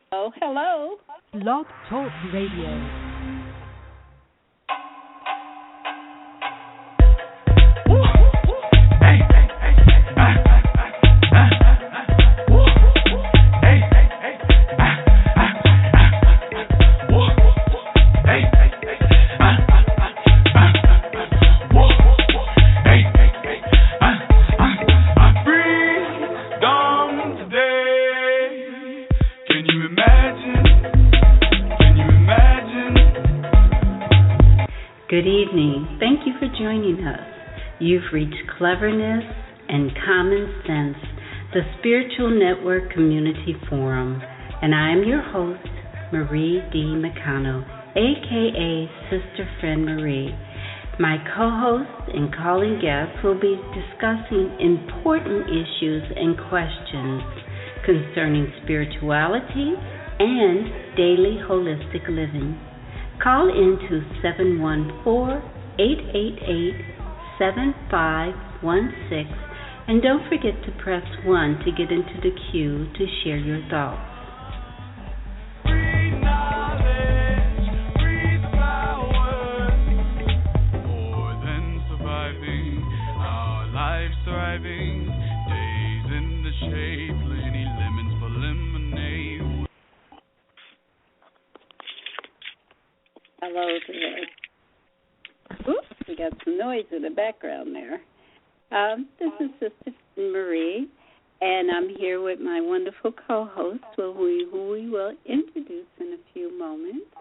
Oh, hello. Blog Talk Radio. Good evening. Thank you for joining us. You've reached Cleverness and Common Sense, the Spiritual Network Community Forum, and I am your host, Marie D. McConnell, a.k.a. SisterFriend Marie. My co-host and calling guests will be discussing important issues and questions concerning spirituality and daily holistic living. Call into 714-888-7516 and don't forget to press 1 to get into the queue to share your thoughts. Free knowledge, free power, more than surviving, our lives thriving, days in the shade, plenty lemons for lemonade. Hello there. Oops, we got some noise in the background there. This is Sister Marie, and I'm here with my wonderful co-host, who we will introduce in a few moments.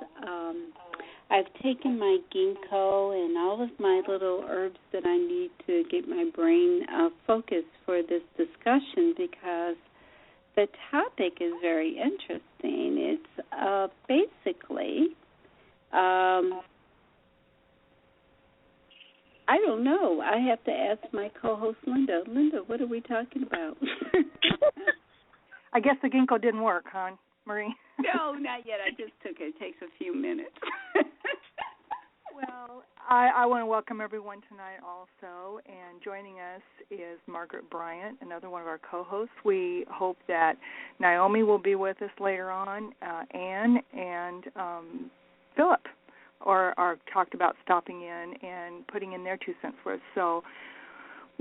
I've taken my ginkgo and all of my little herbs that I need to get my brain focused for this discussion because the topic is very interesting. It's basically... I don't know. I have to ask my co-host, Linda. Linda, what are we talking about? I guess the ginkgo didn't work, huh, Marie? No, not yet. I just took it. It takes a few minutes. Well, I want to welcome everyone tonight also, and joining us is Margaret Bryant, another one of our co-hosts. We hope that Naomi will be with us later on, Anne, and Philip are talked about stopping in and putting in their 2 cents worth. So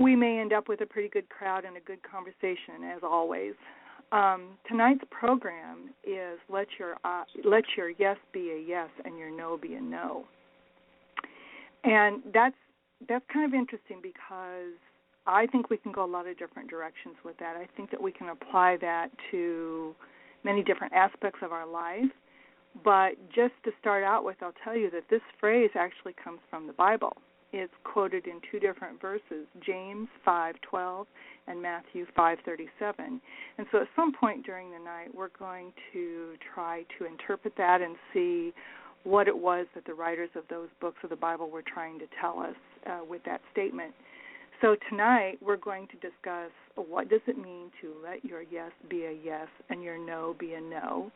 we may end up with a pretty good crowd and a good conversation, as always. Tonight's program is let your yes be a yes and your no be a no. And that's kind of interesting because I think we can go a lot of different directions with that. I think that we can apply that to many different aspects of our life. But just to start out with, I'll tell you that this phrase actually comes from the Bible. It's quoted in 2 different verses, James 5:12 and Matthew 5:37. And so at some point during the night, we're going to try to interpret that and see what it was that the writers of those books of the Bible were trying to tell us with that statement. So tonight, we're going to discuss what does it mean to let your yes be a yes and your no be a no.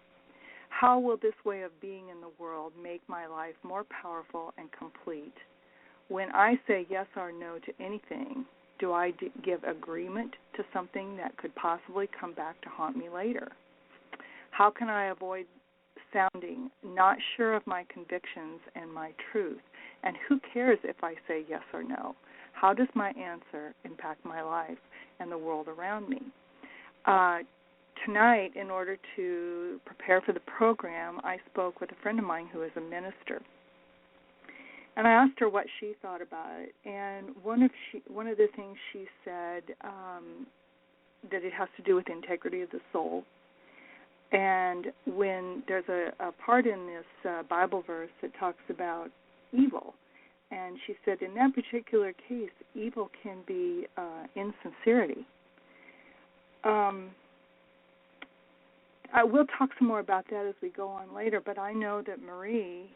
How will this way of being in the world make my life more powerful and complete? When I say yes or no to anything, do I give agreement to something that could possibly come back to haunt me later? How can I avoid sounding not sure of my convictions and my truth? And who cares if I say yes or no? How does my answer impact my life and the world around me? Tonight, in order to prepare for the program, I spoke with a friend of mine who is a minister. And I asked her what she thought about it. And one of the things she said that it has to do with the integrity of the soul. And when there's a part in this Bible verse that talks about evil, and she said in that particular case, evil can be insincerity. I will talk some more about that as we go on later, but I know that Marie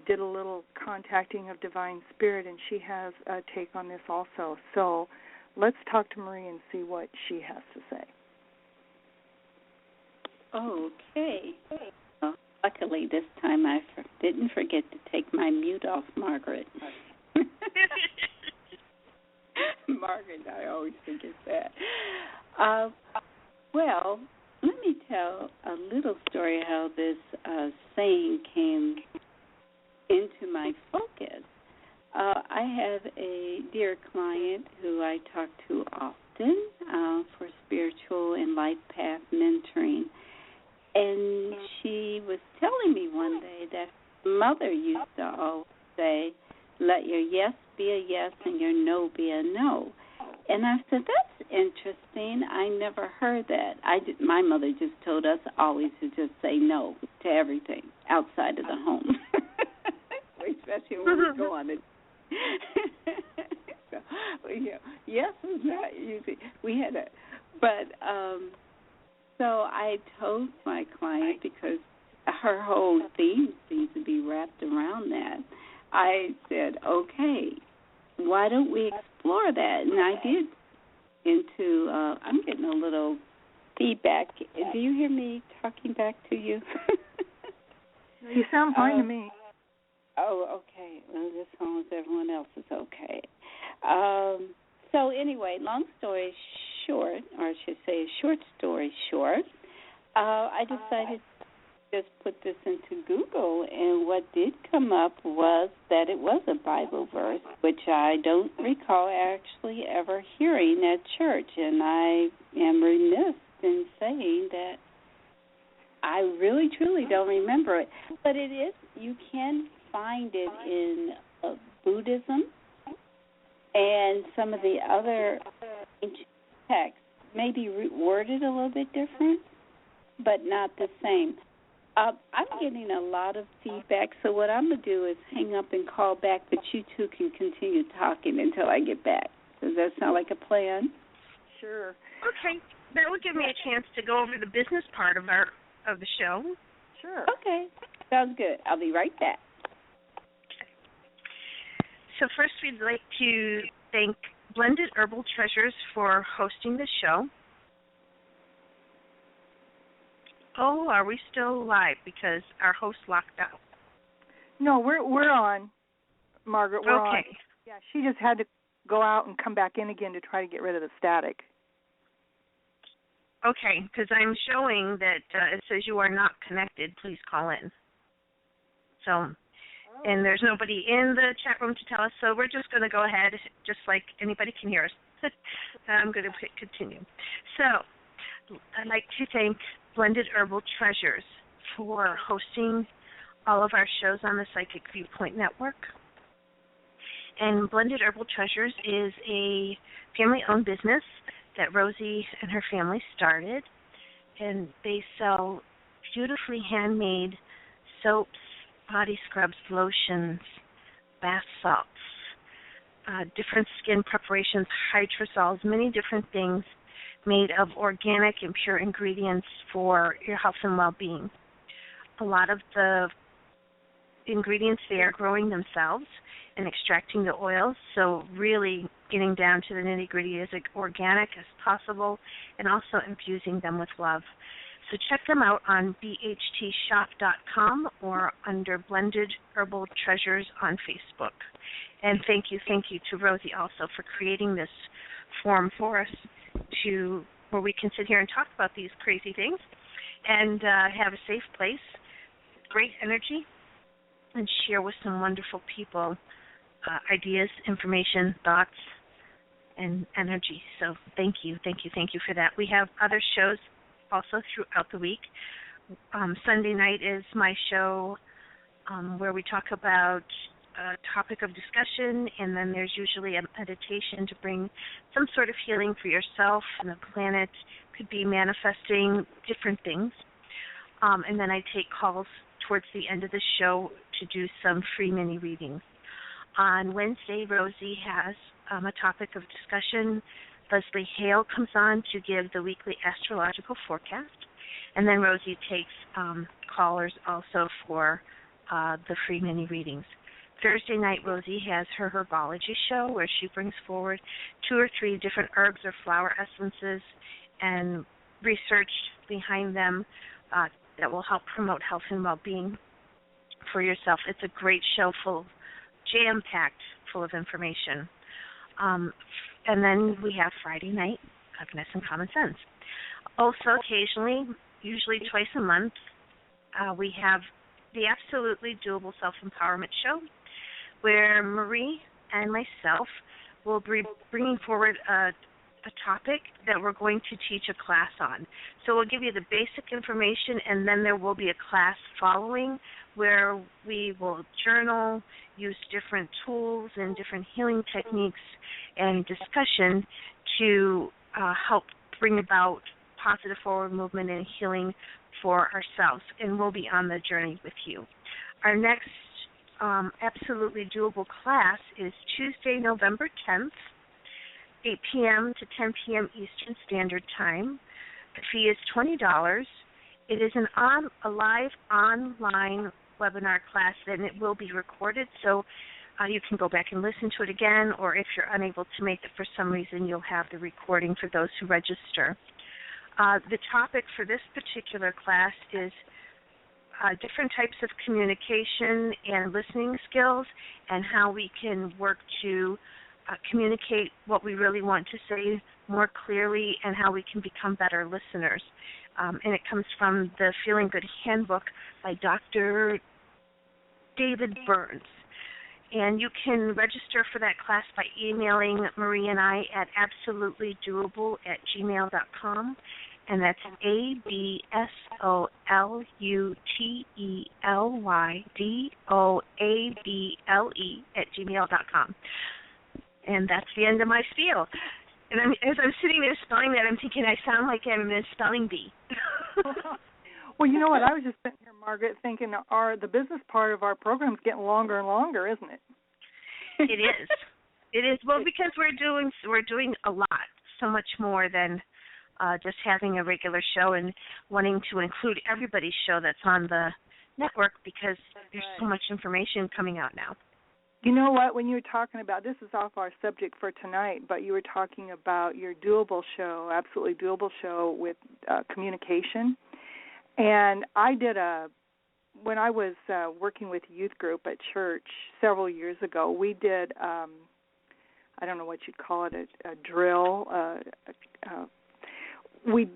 did a little contacting of Divine Spirit, and she has a take on this also. So let's talk to Marie and see what she has to say. Okay. Well, luckily, this time I didn't forget to take my mute off, Margaret. Margaret, I always forget that. Well, let let me tell a little story how this saying came into my focus. I have a dear client who I talk to often for spiritual and life path mentoring. And she was telling me one day that her mother used to always say, let your yes be a yes and your no be a no. And I said, that's interesting. I never heard that. My mother just told us always to just say no to everything outside of the home, especially when we go on it. So, yes was not easy. We had so I told my client, because her whole theme seems to be wrapped around that, I said, okay, why don't we explore that? And I did I'm getting a little feedback. Do you hear me talking back to you? You sound fine to me. Oh, okay. Well, as long as everyone else is okay. So anyway, long story short, or I should say short story short, I decided to just put this into Google, and what did come up was that it was a Bible verse, which I don't recall actually ever hearing at church, and I am remiss in saying that I really, truly don't remember it. But it is, you can find it in Buddhism and some of the other ancient texts, maybe worded a little bit different, but not the same. I'm getting a lot of feedback, so what I'm going to do is hang up and call back, but you two can continue talking until I get back. Does that sound like a plan? Sure. Okay. That will give me a chance to go over the business part of the show. Sure. Okay. Sounds good. I'll be right back. So first we'd like to thank Blended Herbal Treasures for hosting the show. Oh, are we still live? Because our host locked out. No, we're on, Margaret. We're on. Okay. Yeah, she just had to go out and come back in again to try to get rid of the static. Okay, because I'm showing that it says you are not connected. Please call in. So, and there's nobody in the chat room to tell us, so we're just going to go ahead, just like anybody can hear us. I'm going to continue. So, I'd like to thank Blended Herbal Treasures for hosting all of our shows on the Psychic Viewpoint Network. And Blended Herbal Treasures is a family-owned business that Rosie and her family started, and they sell beautifully handmade soaps, body scrubs, lotions, bath salts, different skin preparations, hydrosols, many different things made of organic and pure ingredients for your health and well-being. A lot of the ingredients they are growing themselves and extracting the oils, so really getting down to the nitty-gritty as organic as possible and also infusing them with love. So check them out on bhtshop.com or under Blended Herbal Treasures on Facebook. And thank you to Rosie also for creating this forum for us where we can sit here and talk about these crazy things and have a safe place, great energy, and share with some wonderful people ideas, information, thoughts, and energy. So thank you for that. We have other shows also throughout the week. Sunday night is my show where we talk about a topic of discussion, and then there's usually a meditation to bring some sort of healing for yourself and the planet. Could be manifesting different things. And then I take calls towards the end of the show to do some free mini readings. On Wednesday, Rosie has a topic of discussion. Leslie Hale comes on to give the weekly astrological forecast. And then Rosie takes callers also for the free mini readings. Thursday night, Rosie has her herbology show where she brings forward 2 or 3 different herbs or flower essences and research behind them that will help promote health and well-being for yourself. It's a great show jam-packed full of information. And then we have Friday night, Cleverness and Common Sense. Also, occasionally, usually twice a month. We have the Absolutely Doable Self-Empowerment Show, where Marie and myself will be bringing forward a topic that we're going to teach a class on. So we'll give you the basic information, and then there will be a class following where we will journal, use different tools and different healing techniques and discussion to help bring about positive forward movement and healing for ourselves, and we'll be on the journey with you. Our next Absolutely Doable class is Tuesday, November 10th, 8 p.m. to 10 p.m. Eastern Standard Time. The fee is $20. It is a live online webinar class, and it will be recorded, so you can go back and listen to it again, or if you're unable to make it for some reason, you'll have the recording for those who register. The topic for this particular class is different types of communication and listening skills, and how we can work to communicate what we really want to say more clearly, and how we can become better listeners. And it comes from the Feeling Good Handbook by Dr. David Burns. And you can register for that class by emailing Marie and I at absolutelydoable@gmail.com. And that's ABSOLUTELYDOABLE@gmail.com. And that's the end of my spiel. And as I'm sitting there spelling that, I'm thinking I sound like I'm in a spelling bee. Well, you know what? I was just sitting here, Margaret, thinking the business part of our program is getting longer and longer, isn't it? It is. It is. Well, because we're doing a lot, so much more than just having a regular show, and wanting to include everybody's show that's on the network, because there's so much information coming out now. You know what, when you were talking about, this is off our subject for tonight, but you were talking about your doable show, Absolutely Doable show with communication. And I did when I was working with youth group at church several years ago, we did, I don't know what you'd call it, a drill. We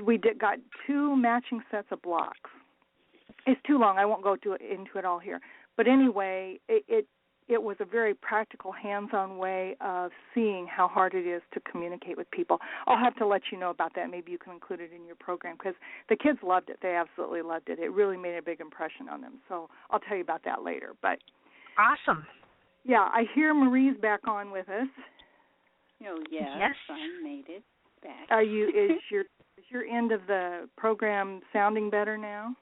got 2 matching sets of blocks. It's too long. I won't go into it all here. But anyway, it was a very practical, hands-on way of seeing how hard it is to communicate with people. I'll have to let you know about that. Maybe you can include it in your program, because the kids loved it. They absolutely loved it. It really made a big impression on them. So I'll tell you about that later. But awesome. Yeah, I hear Marie's back on with us. Oh, yes. I made it back. Is your end of the program sounding better now?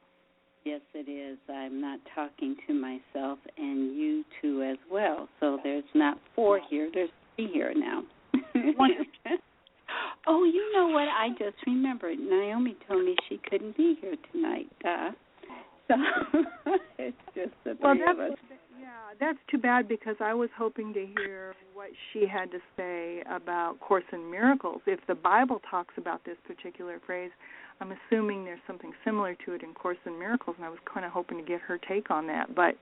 Yes, it is. I'm not talking to myself, and you two as well. So there's not 4 here. There's 3 here now. Oh, you know what? I just remembered. Naomi told me she couldn't be here tonight. So it's just the three of us. Yeah, that's too bad, because I was hoping to hear what she had to say about Course in Miracles. If the Bible talks about this particular phrase, I'm assuming there's something similar to it in Course in Miracles, and I was kind of hoping to get her take on that. But,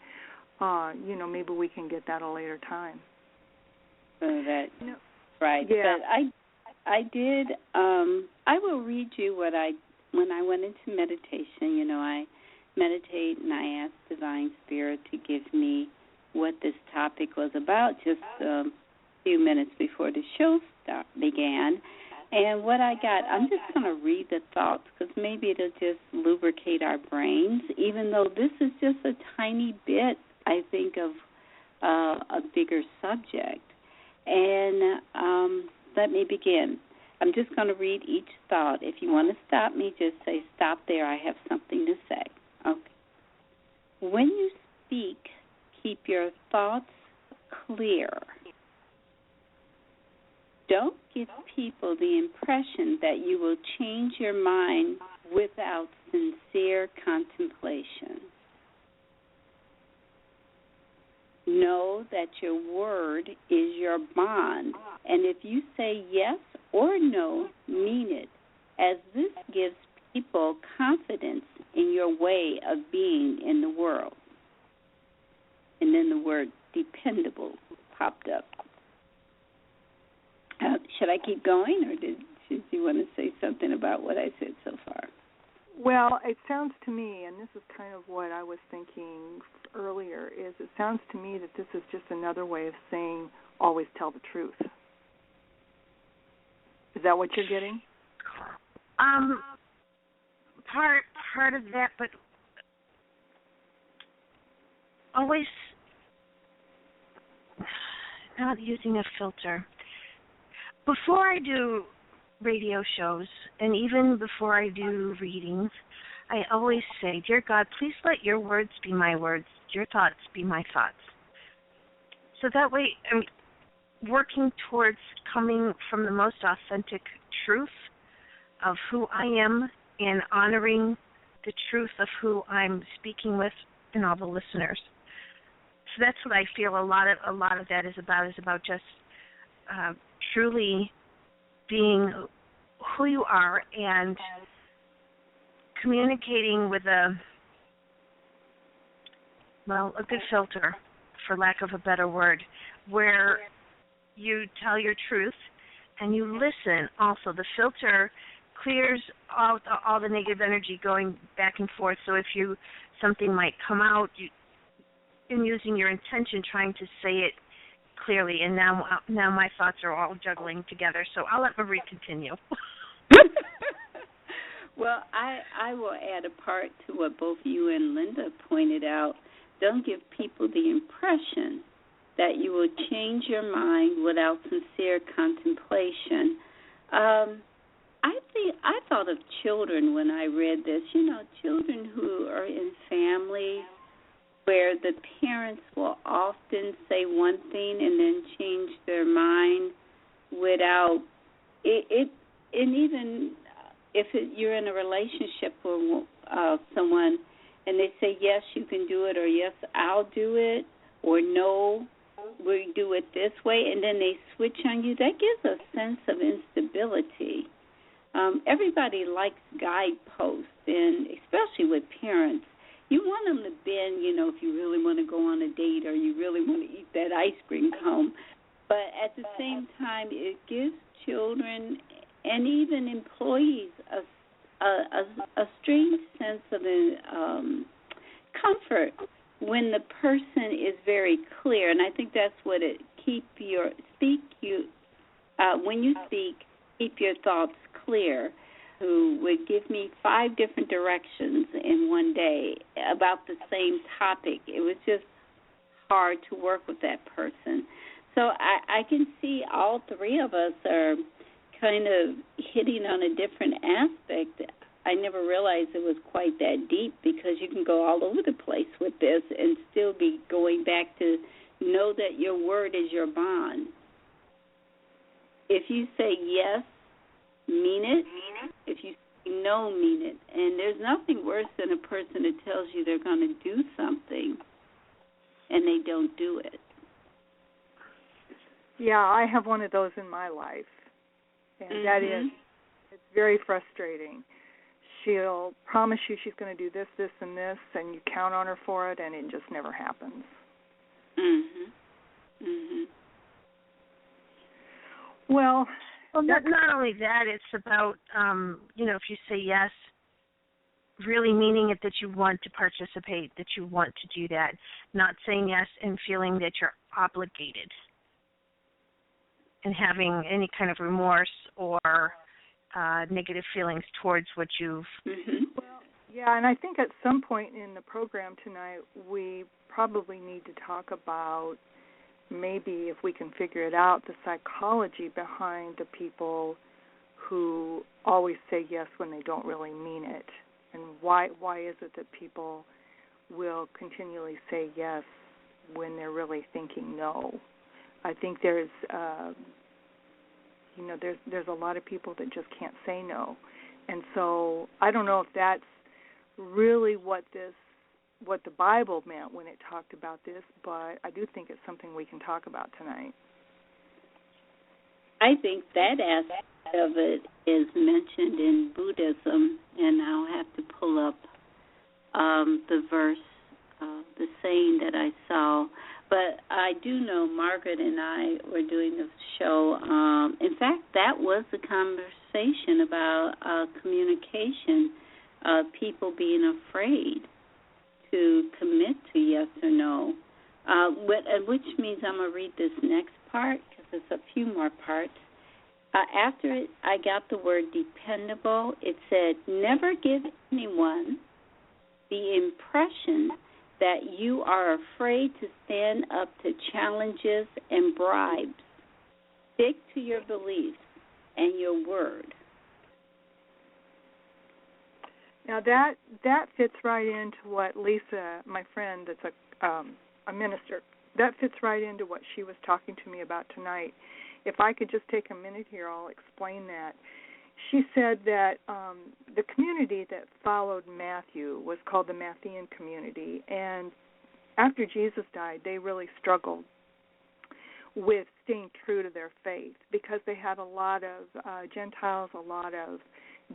maybe we can get that a later time. Right. Yeah. But I did, I will read you when I went into meditation, I meditate and I asked Divine Spirit to give me what this topic was about just a few minutes before the show began. And what I got, I'm just going to read the thoughts, because maybe it'll just lubricate our brains, even though this is just a tiny bit, I think, of a bigger subject. And let me begin. I'm just going to read each thought. If you want to stop me, just say, stop there, I have something to say. Okay. When you speak, keep your thoughts clear. Don't give people the impression that you will change your mind without sincere contemplation. Know that your word is your bond, and if you say yes or no, mean it, as this gives people confidence in your way of being in the world. And then the word dependable popped up. Should I keep going, or did you want to say something about what I said so far? Well, it sounds to me, and this is kind of what I was thinking earlier, is it sounds to me that this is just another way of saying always tell the truth. Is that what you're getting? Part of that, but always not using a filter. Before I do radio shows, and even before I do readings, I always say, Dear God, please let your words be my words, your thoughts be my thoughts. So that way I'm working towards coming from the most authentic truth of who I am and honoring the truth of who I'm speaking with and all the listeners. So that's what I feel a lot of that is about just truly being who you are and communicating with a good filter, for lack of a better word, where you tell your truth and you listen also. The filter clears out all the negative energy going back and forth. So if something might come out, in using your intention, trying to say it clearly, and now my thoughts are all juggling together. So I'll let Marie continue. Well, I will add a part to what both you and Linda pointed out. Don't give people the impression that you will change your mind without sincere contemplation. I thought of children when I read this. Children who are in families where the parents will often say one thing and then change their mind without it. And even if you're in a relationship with someone and they say, yes, you can do it, or yes, I'll do it, or no, we do it this way, and then they switch on you, that gives a sense of instability. Everybody likes guideposts, and especially with parents. You want them to bend, if you really want to go on a date or you really want to eat that ice cream cone. But at the same time, it gives children and even employees a strange sense of comfort when the person is very clear. And I think that's what it when you speak, keep your thoughts clear. Who would give me 5 different directions in one day about the same topic. It was just hard to work with that person. So I can see all 3 of us are kind of hitting on a different aspect. I never realized it was quite that deep, because you can go all over the place with this and still be going back to know that your word is your bond. If you say yes, mean it. If you say no, mean it. And there's nothing worse than a person that tells you they're going to do something and they don't do it. Yeah, I have one of those in my life. And that is, it's very frustrating. She'll promise you she's going to do this, this, and this, and you count on her for it, and it just never happens. Well, not only that, it's about, if you say yes, really meaning it, that you want to participate, that you want to do that, not saying yes and feeling that you're obligated and having any kind of remorse or negative feelings towards what you've... Well, yeah, and I think at some point in the program tonight, we probably need to talk about, maybe if we can figure it out, the psychology behind the people who always say yes when they don't really mean it, and why is it that people will continually say yes when they're really thinking no. I think there's a lot of people that just can't say no, and so I don't know if that's really what the Bible meant when it talked about this, but I do think it's something we can talk about tonight. I think that aspect of it is mentioned in Buddhism, and I'll have to pull up the verse, the saying that I saw. But I do know Margaret and I were doing the show. In fact, that was the conversation about communication. people being afraid to commit to yes or no, which means I'm going to read this next part because it's a few more parts. After I got the word dependable, it said, never give anyone the impression that you are afraid to stand up to challenges and bribes. Stick to your beliefs and your word. Now that fits right into what Lisa, my friend that's a minister, that fits right into what she was talking to me about tonight. If I could just take a minute here, I'll explain that. She said that the community that followed Matthew was called the Matthean community, and after Jesus died, they really struggled with staying true to their faith because they had a lot of Gentiles, a lot of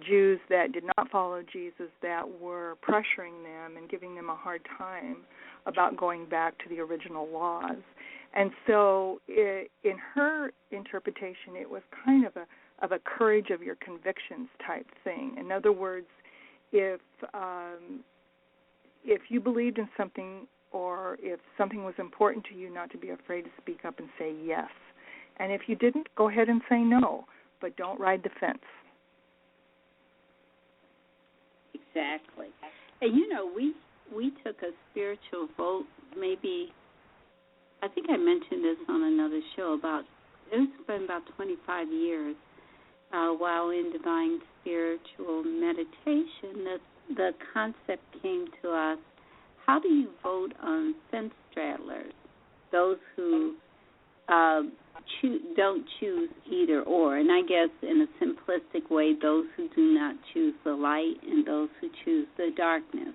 Jews that did not follow Jesus that were pressuring them and giving them a hard time about going back to the original laws. And so in her interpretation, it was kind of a courage of your convictions type thing. In other words, if you believed in something or if something was important to you, not to be afraid to speak up and say yes. And if you didn't, go ahead and say no, but don't ride the fence. Exactly. And, you know, we took a spiritual vote maybe, I think I mentioned this on another show, it's been about 25 years while in divine spiritual meditation, the concept came to us, how do you vote on fence straddlers, those who don't choose either or, and I guess in a simplistic way, those who do not choose the light and those who choose the darkness,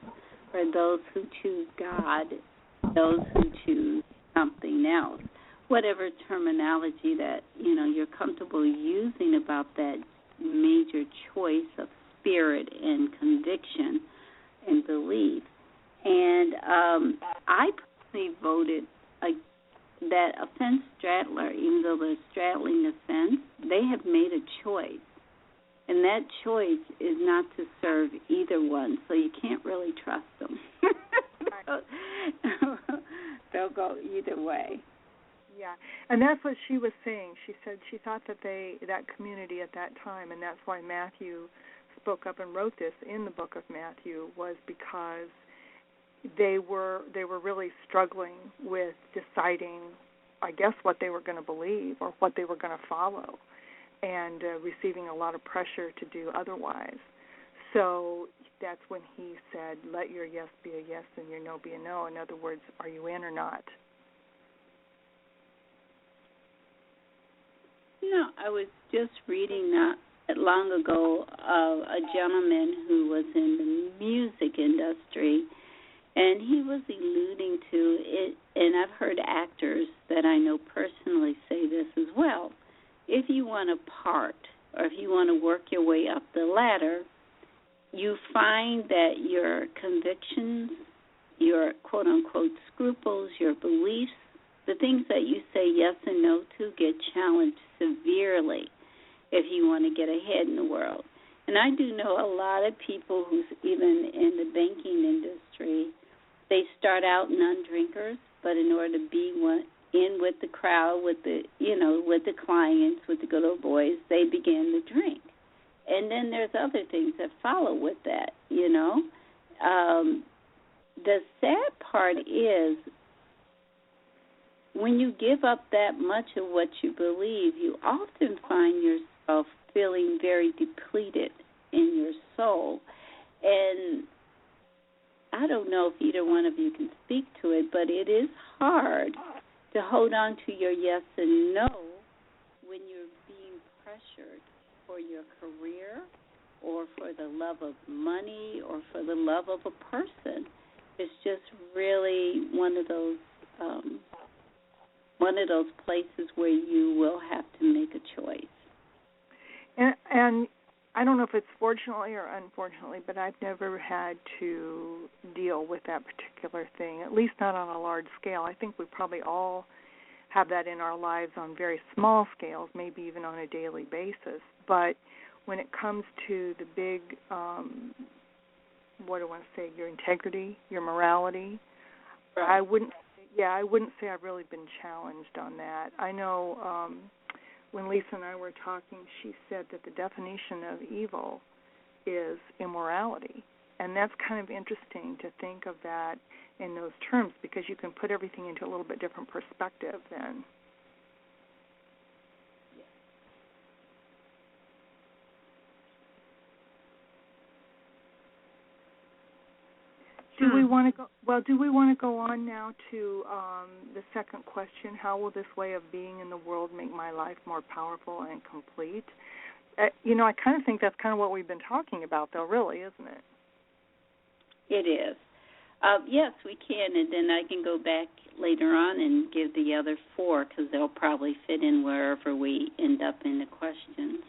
or those who choose God, those who choose something else, whatever terminology that, you know, you're comfortable using about that major choice of spirit and conviction and belief. And I personally voted that a fence straddler, even though they're straddling the fence, they have made a choice. And that choice is not to serve either one, so you can't really trust them. They'll go either way. Yeah, and that's what she was saying. She said she thought that that community at that time, and that's why Matthew spoke up and wrote this in the book of Matthew, was because they were really struggling with deciding, I guess, what they were going to believe or what they were going to follow, and receiving a lot of pressure to do otherwise. So that's when he said, let your yes be a yes and your no be a no. In other words, are you in or not? You know, I was just reading not long ago a gentleman who was in the music industry, and he was alluding to it, and I've heard actors that I know personally say this as well. If you want a part or if you want to work your way up the ladder, you find that your convictions, your quote-unquote scruples, your beliefs, the things that you say yes and no to get challenged severely if you want to get ahead in the world. And I do know a lot of people who's even in the banking industry, they start out non-drinkers, but in order to be in with the crowd, with the clients, with the good old boys, they begin to drink. And then there's other things that follow with that, you know. The sad part is when you give up that much of what you believe, you often find yourself feeling very depleted in your soul. And I don't know if either one of you can speak to it, but it is hard to hold on to your yes and no when you're being pressured for your career or for the love of money or for the love of a person. It's just really one of those places where you will have to make a choice. And I don't know if it's fortunately or unfortunately, but I've never had to deal with that particular thing, at least not on a large scale. I think we probably all have that in our lives on very small scales, maybe even on a daily basis. But when it comes to the big what do I want to say, your integrity, your morality. Right. I wouldn't say I've really been challenged on that. I know when Lisa and I were talking, she said that the definition of evil is immorality. And that's kind of interesting to think of that in those terms, because you can put everything into a little bit different perspective then. Do we want to go? Well, do we want to go on now to the second question? How will this way of being in the world make my life more powerful and complete? I kind of think that's kind of what we've been talking about, though, really, isn't it? It is. Yes, we can, and then I can go back later on and give the other 4, because they'll probably fit in wherever we end up in the questions.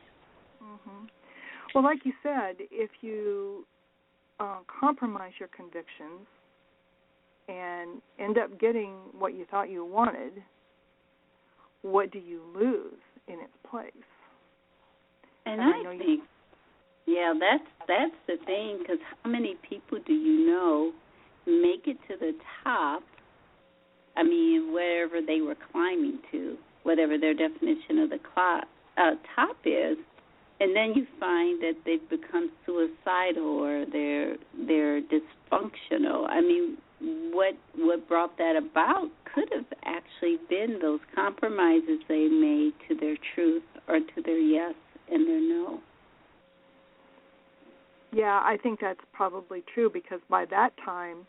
Mm-hmm. Well, like you said, if you compromise your convictions and end up getting what you thought you wanted, what do you lose in its place? And I think, that's the thing, because how many people do you know make it to the top, wherever they were climbing to, whatever their definition of the top is, and then you find that they've become suicidal or they're dysfunctional. What brought that about could have actually been those compromises they made to their truth or to their yes and their no. Yeah, I think that's probably true, because by that time,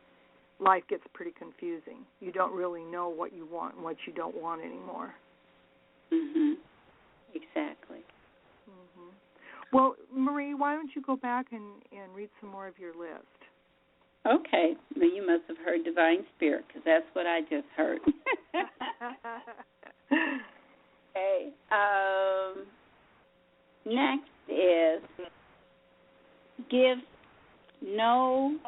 life gets pretty confusing. You don't really know what you want and what you don't want anymore. Mhm. Exactly. Mm-hmm. Well, Marie, why don't you go back and read some more of your list? Okay. Well, you must have heard Divine Spirit, because that's what I just heard. Okay. Next is give no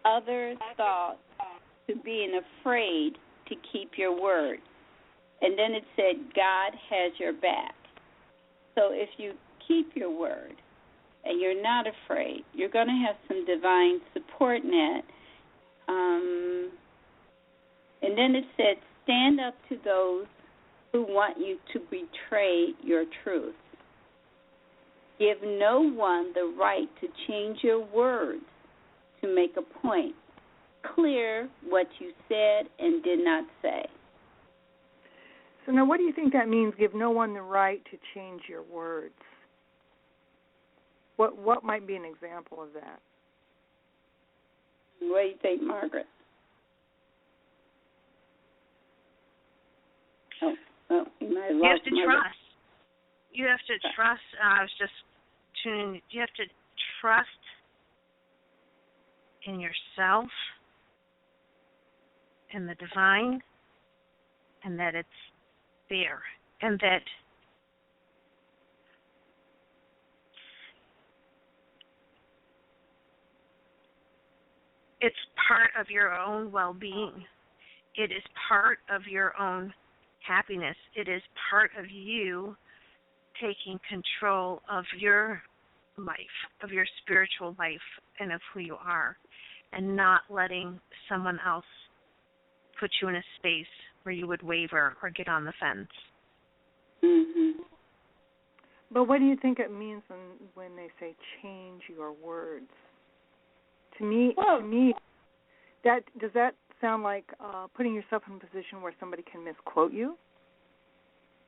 other thought to being afraid to keep your word. And then it said, God has your back. So if you keep your word and you're not afraid, you're going to have some divine support in it. And then it said, stand up to those who want you to betray your truth. Give no one the right to change your words to make a point. Clear what you said and did not say. So now what do you think that means, give no one the right to change your words? What might be an example of that? What do you think, Margaret? You have to trust. You have to trust. I was just tuning. You have to trust in yourself, in the divine, and that it's there, and that it's part of your own well-being. It is part of your own happiness. It is part of you taking control of your life, of your spiritual life, and of who you are, and not letting someone else put you in a space where you would waver or get on the fence. Mm-hmm. But what do you think it means when they say change your words? To me, that does that sound like putting yourself in a position where somebody can misquote you?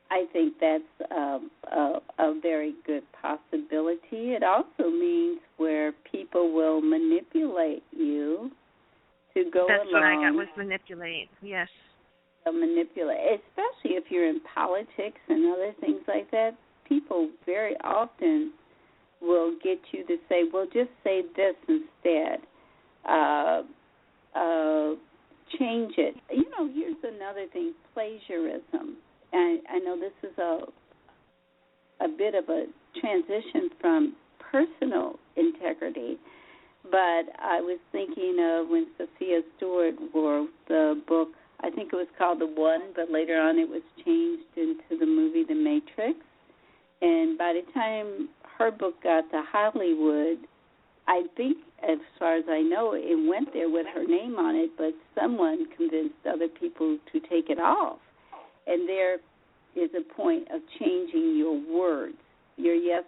I think that's a very good possibility. It also means where people will manipulate you to go That's along. That's what I got, was manipulate, yes. Manipulate, especially if you're in politics and other things like that. People very often will get you to say, well, just say this instead. Change it. Here's another thing, plagiarism. I know this is a bit of a transition from personal integrity, but I was thinking of when Sophia Stewart wrote the book, I think it was called The One, but later on it was changed into the movie The Matrix. And by the time her book got to Hollywood, I think, as far as I know, it went there with her name on it, but someone convinced other people to take it off. And there is a point of changing your words. Your yes,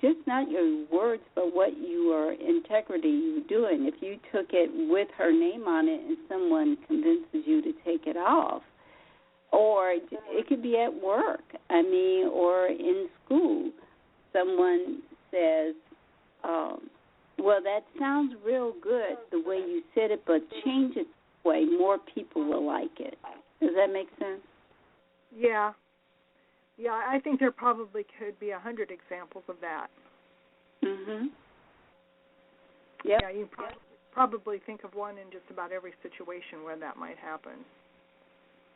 just not your words, but what your integrity you're doing. If you took it with her name on it and someone convinces you to take it off, or it could be at work, or in school, someone says, well, that sounds real good the way you said it, but change it this way, more people will like it. Does that make sense? Yeah. Yeah, I think there probably could be 100 examples of that. Mhm. Yep. Yeah, you probably think of one in just about every situation where that might happen.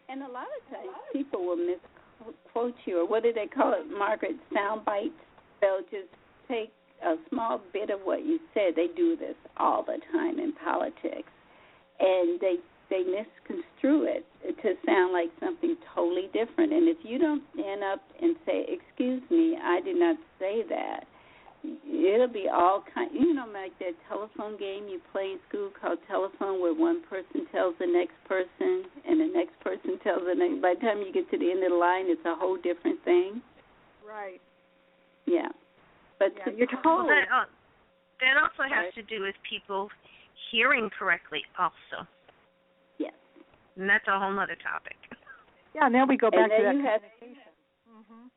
And a lot of times people will misquote you, or what do they call it, Margaret, sound bites. They'll just take a small bit of what you said. They do this all the time in politics, and they misconstrue it to sound like something totally different. And if you don't stand up and say, excuse me, I did not say that, it'll be all kind, like that telephone game you play in school called telephone, where one person tells the next person and the next person tells the next. By the time you get to the end of the line, it's a whole different thing. Right. Yeah. But you're told. That also has to do with people hearing correctly also. Yes. And that's a whole other topic. Yeah, now we go back to that communication. Mm-hmm.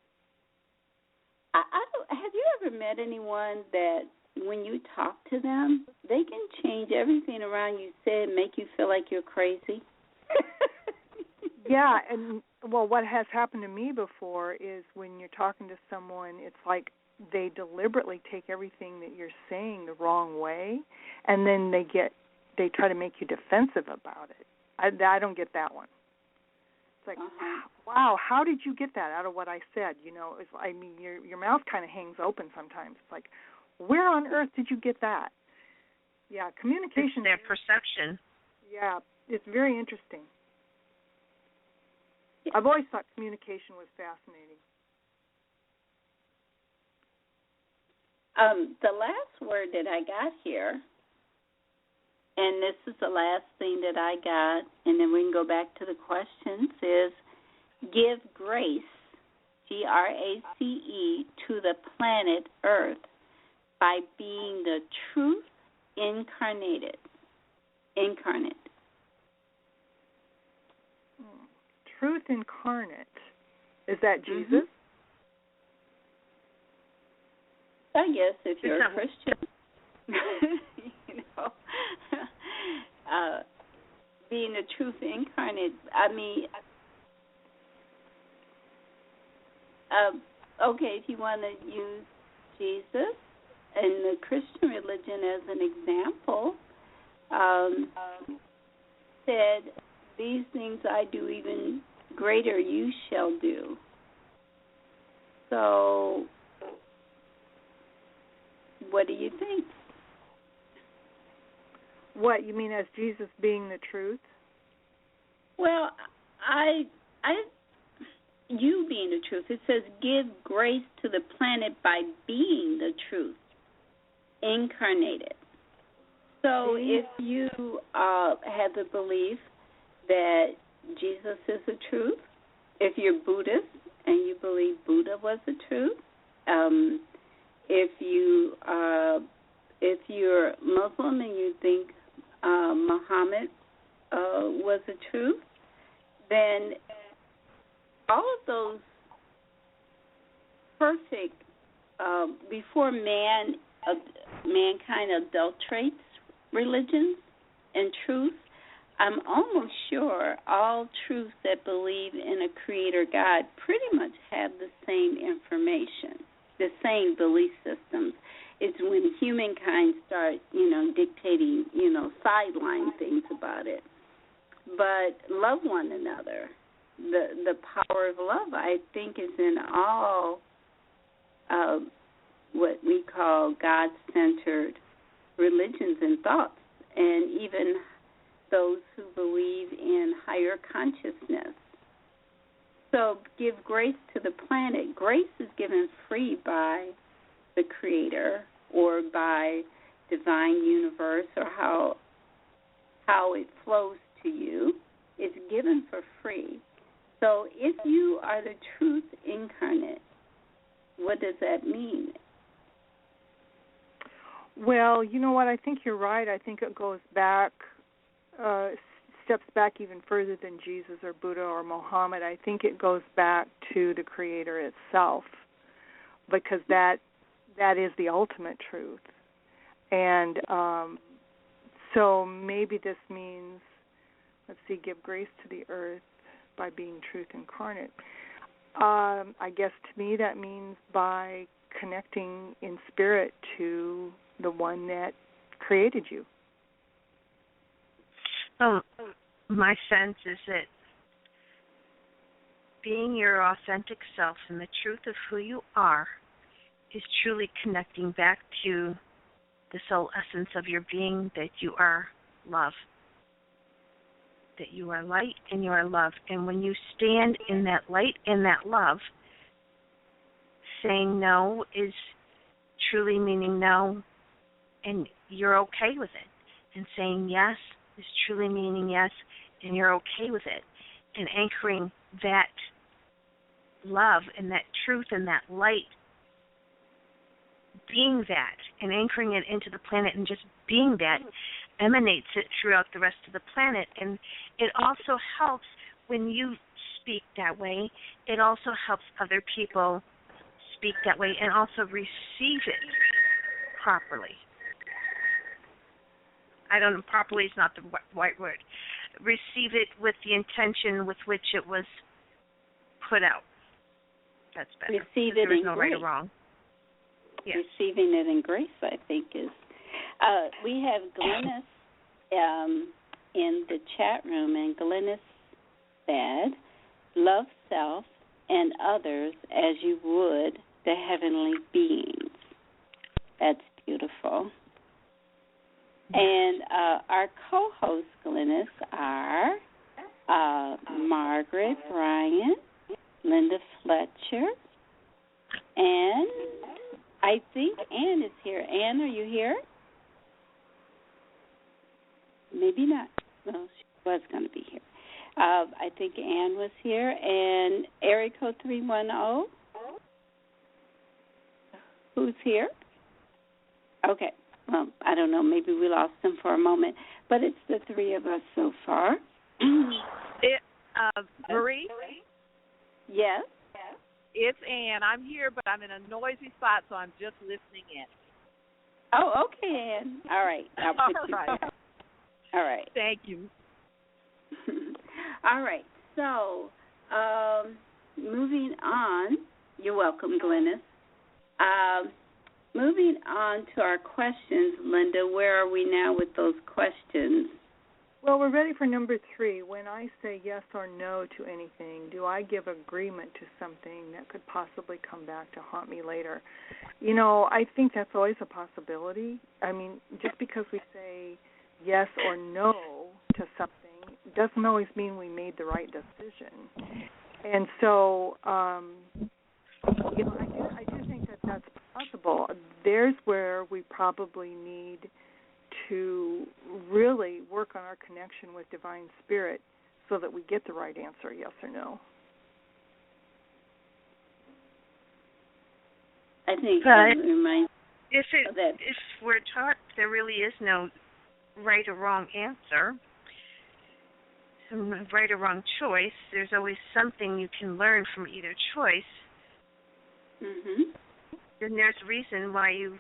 Have you ever met anyone that when you talk to them, they can change everything around you said and make you feel like you're crazy? Yeah, and, what has happened to me before is when you're talking to someone, it's like they deliberately take everything that you're saying the wrong way, and then they try to make you defensive about it. I don't get that one. It's like, wow, how did you get that out of what I said? Your mouth kind of hangs open sometimes. It's like, where on earth did you get that? Yeah, communication. It's their perception. Yeah, it's very interesting. I've always thought communication was fascinating. The last word that I got here, and this is the last thing that I got, and then we can go back to the questions, is give grace, GRACE, to the planet Earth by being the truth incarnate. Truth incarnate. Is that Jesus? Mm-hmm. I guess if you're a Christian, being the truth incarnate. Okay, if you want to use Jesus and the Christian religion as an example, said, these things I do, even greater you shall do. So, what do you think? What, you mean as Jesus being the truth? Well, you being the truth. It says give grace to the planet by being the truth incarnated. So if you have the belief that Jesus is the truth, if you're Buddhist and you believe Buddha was the truth, if you're Muslim and you think Muhammad was the truth, then all of those perfect, before mankind adulterates religions and truth, I'm almost sure all truths that believe in a creator God pretty much have the same information, the same belief systems. It's when humankind starts, dictating, sideline things about it. But love one another. The power of love, I think, is in all what we call God-centered religions and thoughts, and even those who believe in higher consciousness. So give grace to the planet. Grace is given free by the Creator or by divine universe or how it flows to you. It's given for free. So if you are the truth incarnate, what does that mean? Well, you know what? I think you're right. I think it goes back, steps back even further than Jesus or Buddha or Muhammad. I think it goes back to the Creator itself, because that is the ultimate truth. And so maybe this means, let's see, give grace to the earth by being truth incarnate. I guess to me that means by connecting in spirit to the one that created you. Oh, my sense is that being your authentic self and the truth of who you are is truly connecting back to the soul essence of your being, that you are love, that you are light and you are love. And when you stand in that light and that love, saying no is truly meaning no, and you're okay with it. And saying yes is truly meaning yes, and you're okay with it. And anchoring that love and that truth and that light, being that, and anchoring it into the planet and just being that, emanates it throughout the rest of the planet. And it also helps when you speak that way, it also helps other people speak that way and also receive it properly. I don't know, properly is not the right word. Receive it with the intention with which it was put out. That's better. Receive it there is in no grace. Right or wrong. Yes. Receiving it in grace, I think, is. We have Glennis in the chat room, and Glennis said, "Love self and others as you would the heavenly beings." That's beautiful. And our co-hosts, Glennis, are Margaret Bryant, Linda Fletcher, and I think Ann is here. Ann, are you here? Maybe not. Well, she was going to be here. I think Ann was here. And area code 310. Who's here? Okay. Well, I don't know. Maybe we lost them for a moment. But it's the three of us so far. Marie? Yes? It's Ann. I'm here, but I'm in a noisy spot, so I'm just listening in. Oh, okay, Ann. All right. I'll put All you right. back. All right. Thank you. All right. So, moving on. You're welcome, Glennis. Moving on to our questions, Linda. Where are we now with those questions? Well, we're ready for number 3. When I say yes or no to anything, do I give agreement to something that could possibly come back to haunt me later? You know, I think that's always a possibility. I mean, just because we say yes or no to something doesn't always mean we made the right decision. And so, you know, I do think that that's possible. There's where we probably need to really work on our connection with Divine Spirit so that we get the right answer, yes or no. I think that reminds if we're taught there really is no right or wrong answer, right or wrong choice, there's always something you can learn from either choice. Mm-hmm. Then there's a reason why you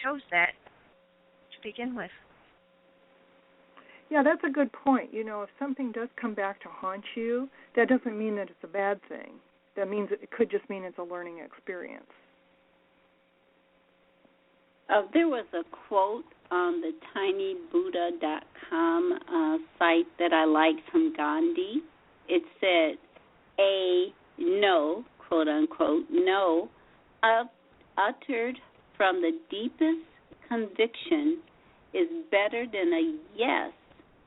chose that to begin with. Yeah, that's a good point. You know, if something does come back to haunt you, that doesn't mean that it's a bad thing. That means it could just mean it's a learning experience. There was a quote on the tinybuddha.com site that I liked from Gandhi. It said, a no, quote unquote, no, uttered from the deepest conviction is better than a yes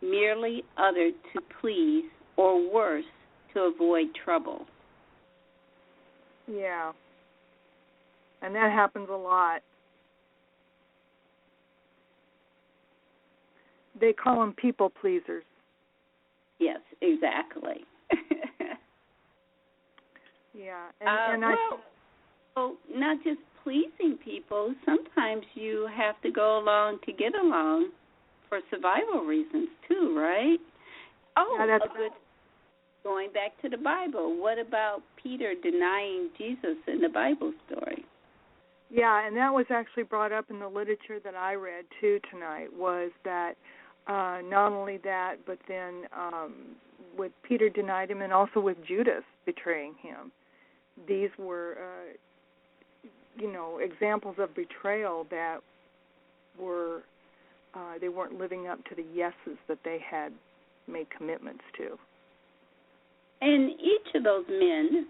merely uttered to please, or worse, to avoid trouble. Yeah. And that happens a lot. They call them people pleasers. Yes, exactly. Yeah, well, not just pleasing people. Sometimes you have to go along to get along for survival reasons too, right? Oh, yeah, that's good. Going back to the Bible, what about Peter denying Jesus in the Bible story? Yeah, and that was actually brought up in the literature that I read too tonight. Was that not only that, but then with Peter denied him, and also with Judas betraying him. These were, examples of betrayal that were they weren't living up to the yeses that they had made commitments to. And each of those men,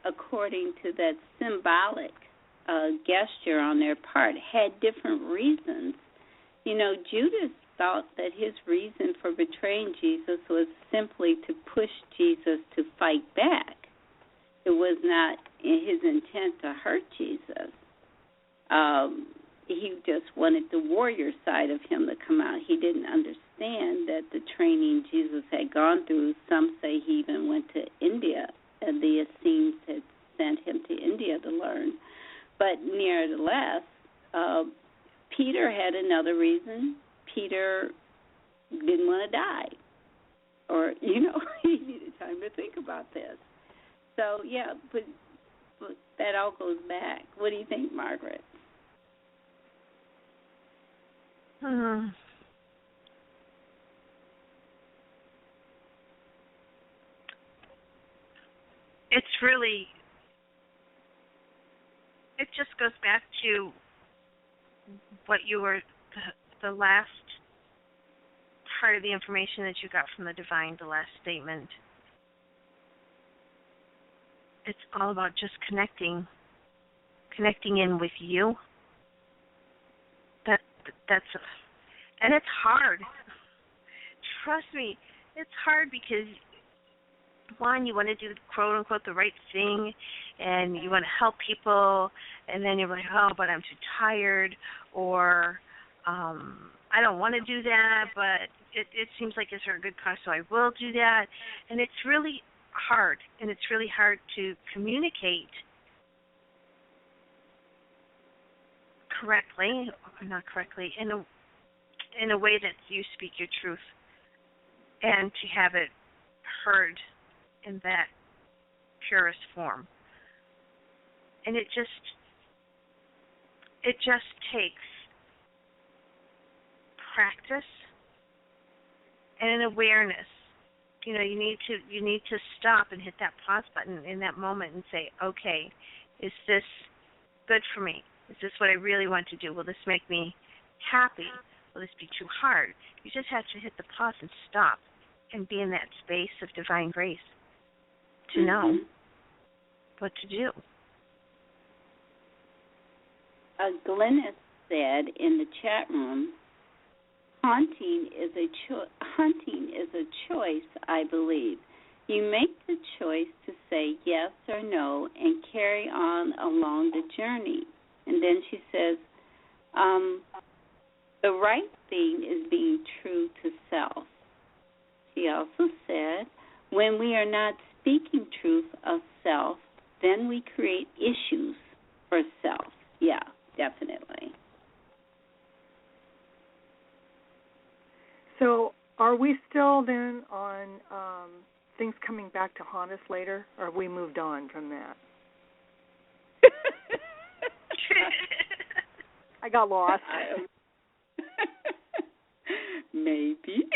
according to that symbolic gesture on their part, had different reasons. Judas thought that his reason for betraying Jesus was simply to push Jesus to fight back. It was not his intent to hurt Jesus. He just wanted the warrior side of him to come out. He didn't understand that the training Jesus had gone through, some say he even went to India, and the Essenes had sent him to India to learn. But nevertheless, Peter had another reason. Peter didn't want to die. Or, he needed time to think about this. So, yeah, but that all goes back. What do you think, Margaret? It just goes back to what you were, the last part of the information that you got from the divine, the last statement. It's all about just connecting in with you. And it's hard. Trust me, it's hard because, one, you want to do, quote unquote, the right thing, and you want to help people, and then you're like, oh, but I'm too tired, or I don't want to do that, but it seems like it's for a good cause, so I will do that. And it's really hard, and it's really hard to communicate correctly, or not correctly, in a way that you speak your truth, and to have it heard in that purest form. And it just takes practice and an awareness. You need to stop and hit that pause button in that moment and say, okay, is this good for me? Is this what I really want to do? Will this make me happy? Will this be too hard? You just have to hit the pause and stop and be in that space of divine grace to know what to do. Glennis said in the chat room, hunting is a choice, I believe. You make the choice to say yes or no and carry on along the journey. And then she says, the right thing is being true to self. She also said, when we are not speaking truth of self, then we create issues for self. Yeah, definitely. So are we still then on things coming back to haunt us later, or have we moved on from that? I got lost. Maybe.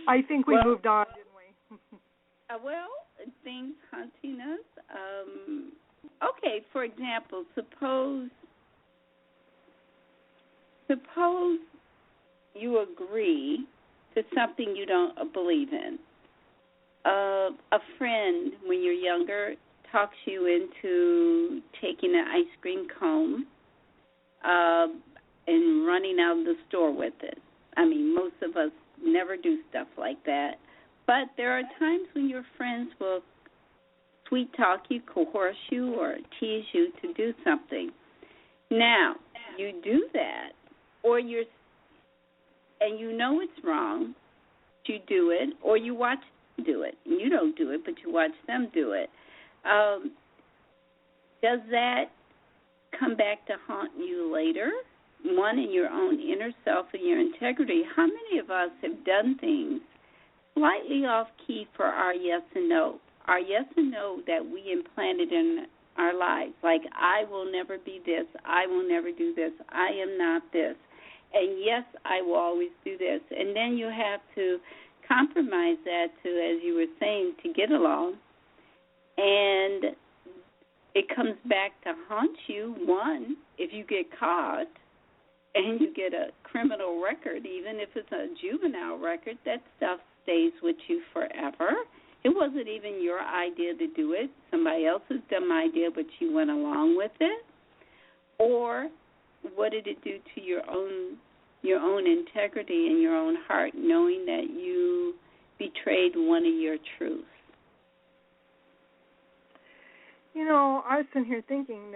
I think we moved on, didn't we? Well, things haunting us. Okay, for example, suppose you agree to something you don't believe in. A friend, when you're younger, talks you into taking an ice cream cone and running out of the store with it. I mean, most of us never do stuff like that. But there are times when your friends will sweet talk you, coerce you, or tease you to do something. Now, you do that, and you know it's wrong, you do it, or you watch them do it. You don't do it, but you watch them do it. Does that come back to haunt you later? One, in your own inner self and your integrity. How many of us have done things slightly off-key for our yes and no? Our yes and no that we implanted in our lives, like I will never be this, I will never do this, I am not this, and yes, I will always do this. And then you have to compromise that to, as you were saying, to get along. And it comes back to haunt you, one, if you get caught and you get a criminal record, even if it's a juvenile record, that stuff stays with you forever. It wasn't even your idea to do it. Somebody else's dumb idea, but you went along with it. Or what did it do to your own integrity and your own heart, knowing that you betrayed one of your truths? You know, I was sitting here thinking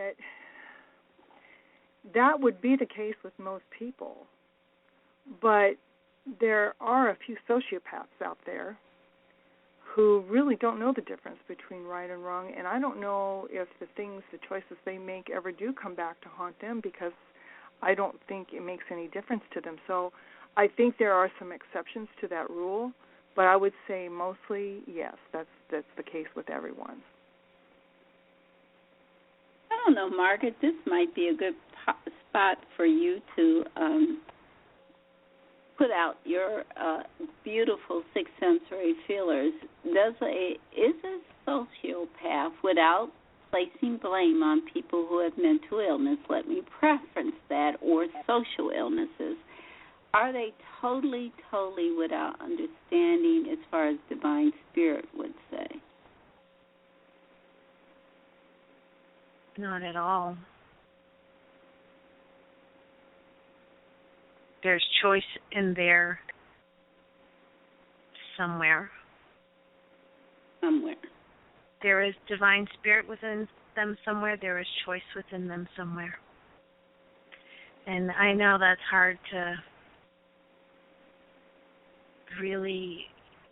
that would be the case with most people. But there are a few sociopaths out there who really don't know the difference between right and wrong, and I don't know if the choices they make ever do come back to haunt them, because I don't think it makes any difference to them. So I think there are some exceptions to that rule, but I would say mostly, yes, that's the case with everyone. I don't know, Margaret, this might be a good spot for you to put out your beautiful six sensory feelers. Is a sociopath, without placing blame on people who have mental illness, let me preference that, or social illnesses, are they totally without understanding as far as divine spirit would say? Not at all. There's choice in there somewhere. There is divine spirit within them somewhere. There is choice within them somewhere. And I know that's hard to really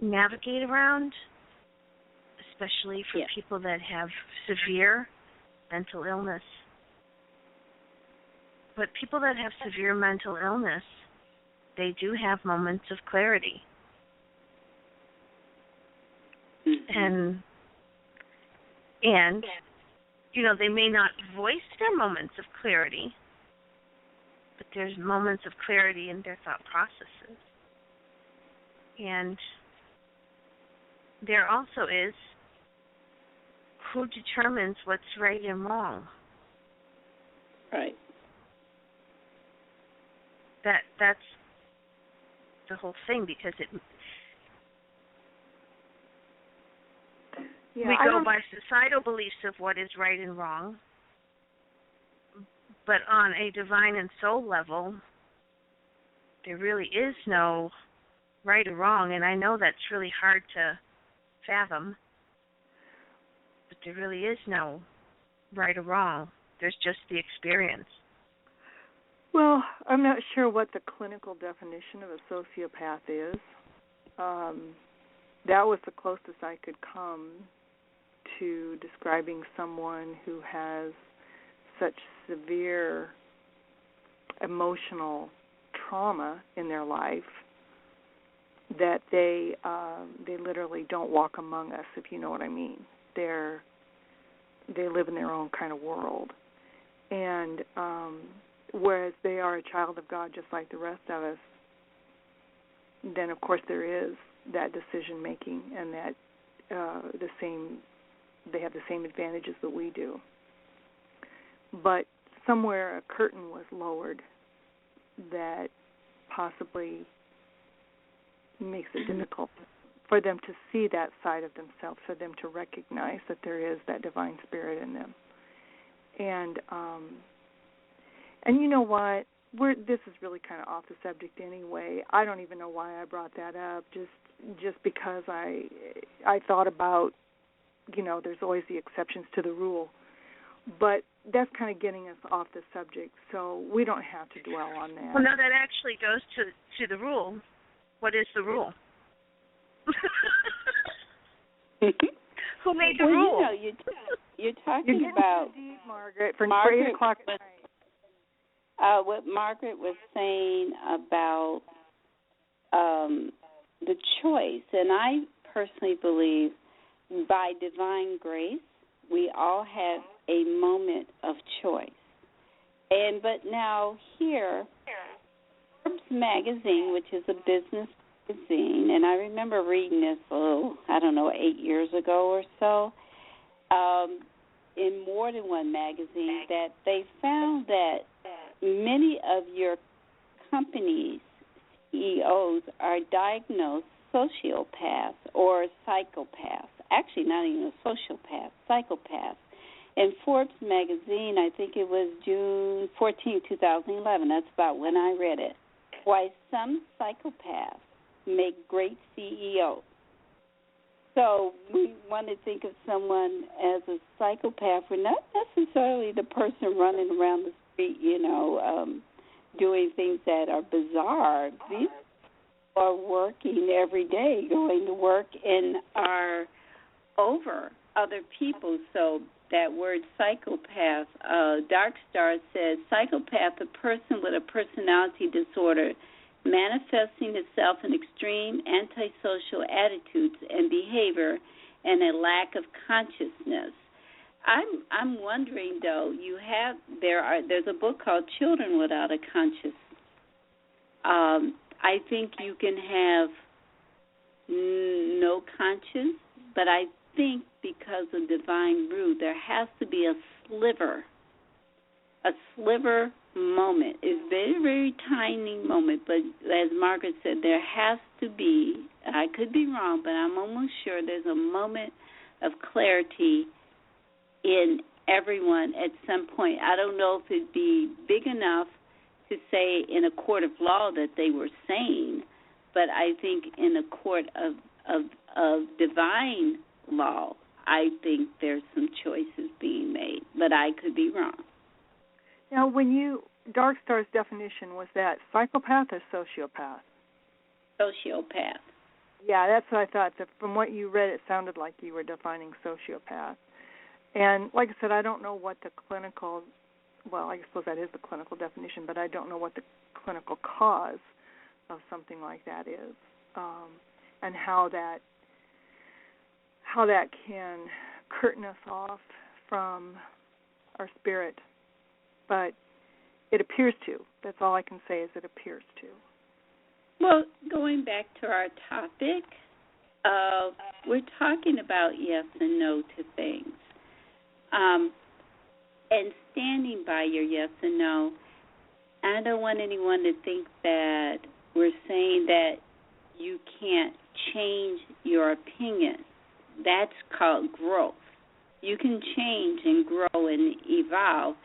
navigate around, especially for people that have severe mental illness. But people that have severe mental illness, they do have moments of clarity. Mm-hmm. And you know, they may not voice their moments of clarity, but there's moments of clarity in their thought processes. And there also is who determines what's right and wrong. Right. That's the whole thing, because we go by societal beliefs of what is right and wrong, but on a divine and soul level, there really is no right or wrong, and I know that's really hard to fathom, but there really is no right or wrong. There's just the experience. Well, I'm not sure what the clinical definition of a sociopath is. That was the closest I could come to describing someone who has such severe emotional trauma in their life that they literally don't walk among us, if you know what I mean. They live in their own kind of world. And whereas they are a child of God just like the rest of us, then of course there is that decision making, and that they have the same advantages that we do. But somewhere a curtain was lowered that possibly makes it difficult for them to see that side of themselves, for them to recognize that there is that divine spirit in them. And you know what? This is really kind of off the subject anyway. I don't even know why I brought that up. Just because I thought about there's always the exceptions to the rule. But that's kind of getting us off the subject, so we don't have to dwell on that. Well, no, that actually goes to the rule. What is the rule? Who made the rule? You're talking about deep, Margaret, for Margaret 8 o'clock at night. What Margaret was saying about the choice, and I personally believe by divine grace we all have a moment of choice. But now here, Forbes magazine, which is a business magazine, and I remember reading this, 8 years ago or so, in more than one magazine, that they found that many of your companies' CEOs are diagnosed sociopaths or psychopaths. Actually, not even a sociopath, psychopaths. In Forbes magazine, I think it was June 14, 2011, that's about when I read it, why some psychopaths make great CEOs. So we want to think of someone as a psychopath. We're not necessarily the person running around the street, doing things that are bizarre. These are working every day, going to work, and are over other people. So that word psychopath, Dark Star says, psychopath, a person with a personality disorder manifesting itself in extreme antisocial attitudes and behavior and a lack of consciousness. I'm wondering though, there's a book called Children Without a Conscience. I think you can have no conscience, but I think because of divine root, there has to be a sliver moment. It's a very, very tiny moment, but as Margaret said, there has to be, I could be wrong, but I'm almost sure there's a moment of clarity in everyone at some point. I don't know if it'd be big enough to say in a court of law that they were sane, but I think in a court of divine law, I think there's some choices being made, but I could be wrong. Now, Dark Star's definition, was that psychopath or sociopath? Sociopath. Yeah, that's what I thought. From what you read, it sounded like you were defining sociopath. And like I said, I don't know what the clinical, I suppose that is the clinical definition, but I don't know what the clinical cause of something like that is, and how that can curtain us off from our spirit. But it appears to. That's all I can say is it appears to. Well, going back to our topic, we're talking about yes and no to things. And standing by your yes and no, I don't want anyone to think that we're saying that you can't change your opinion. That's called growth. You can change and grow and evolve.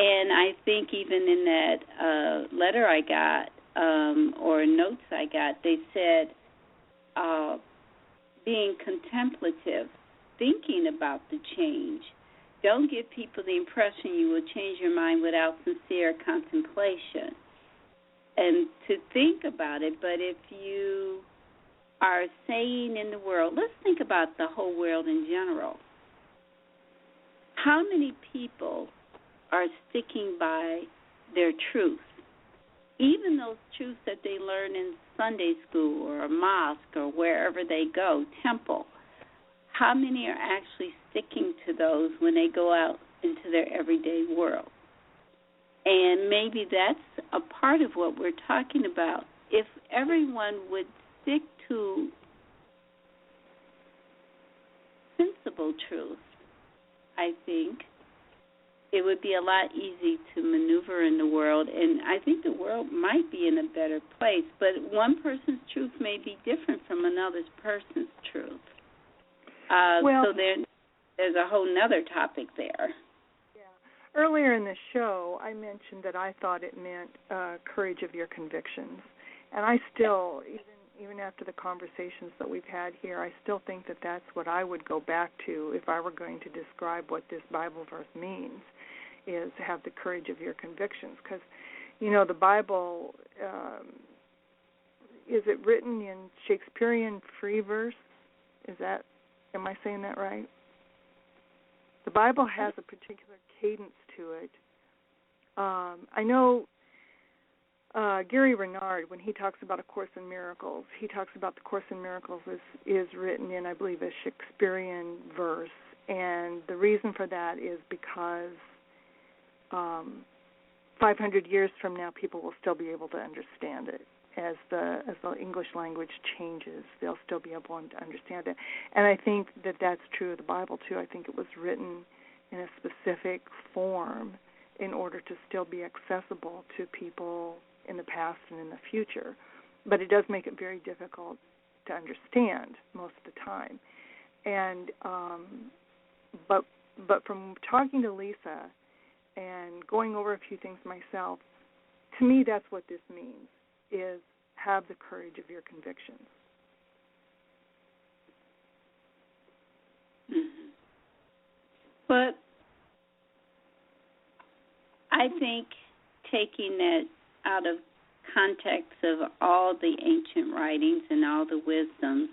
And I think even in that letter I got, or notes I got, they said being contemplative, thinking about the change. Don't give people the impression you will change your mind without sincere contemplation. And to think about it, but if you are saying in the world, let's think about the whole world in general. How many people are sticking by their truth, even those truths that they learn in Sunday school or a mosque or wherever they go, temple? How many are actually sticking to those when they go out into their everyday world? And maybe that's a part of what we're talking about. If everyone would stick to sensible truth, I think it would be a lot easier to maneuver in the world, and I think the world might be in a better place. But one person's truth may be different from another person's truth. So there's a whole nother topic there. Yeah. Earlier in the show, I mentioned that I thought it meant courage of your convictions, and I still, even after the conversations that we've had here, I still think that that's what I would go back to if I were going to describe what this Bible verse means, is have the courage of your convictions. Because, the Bible, is it written in Shakespearean free verse? Am I saying that right? The Bible has a particular cadence to it. I know Gary Renard, when he talks about A Course in Miracles, he talks about the Course in Miracles is written in, I believe, a Shakespearean verse. And the reason for that is because 500 years from now, people will still be able to understand it. As the English language changes, they'll still be able to understand it. And I think that that's true of the Bible, too. I think it was written in a specific form in order to still be accessible to people in the past and in the future. But it does make it very difficult to understand most of the time. And but from talking to Lisa and going over a few things myself, to me that's what this means, is have the courage of your convictions. Mm-hmm. But I think taking that out of context of all the ancient writings and all the wisdoms,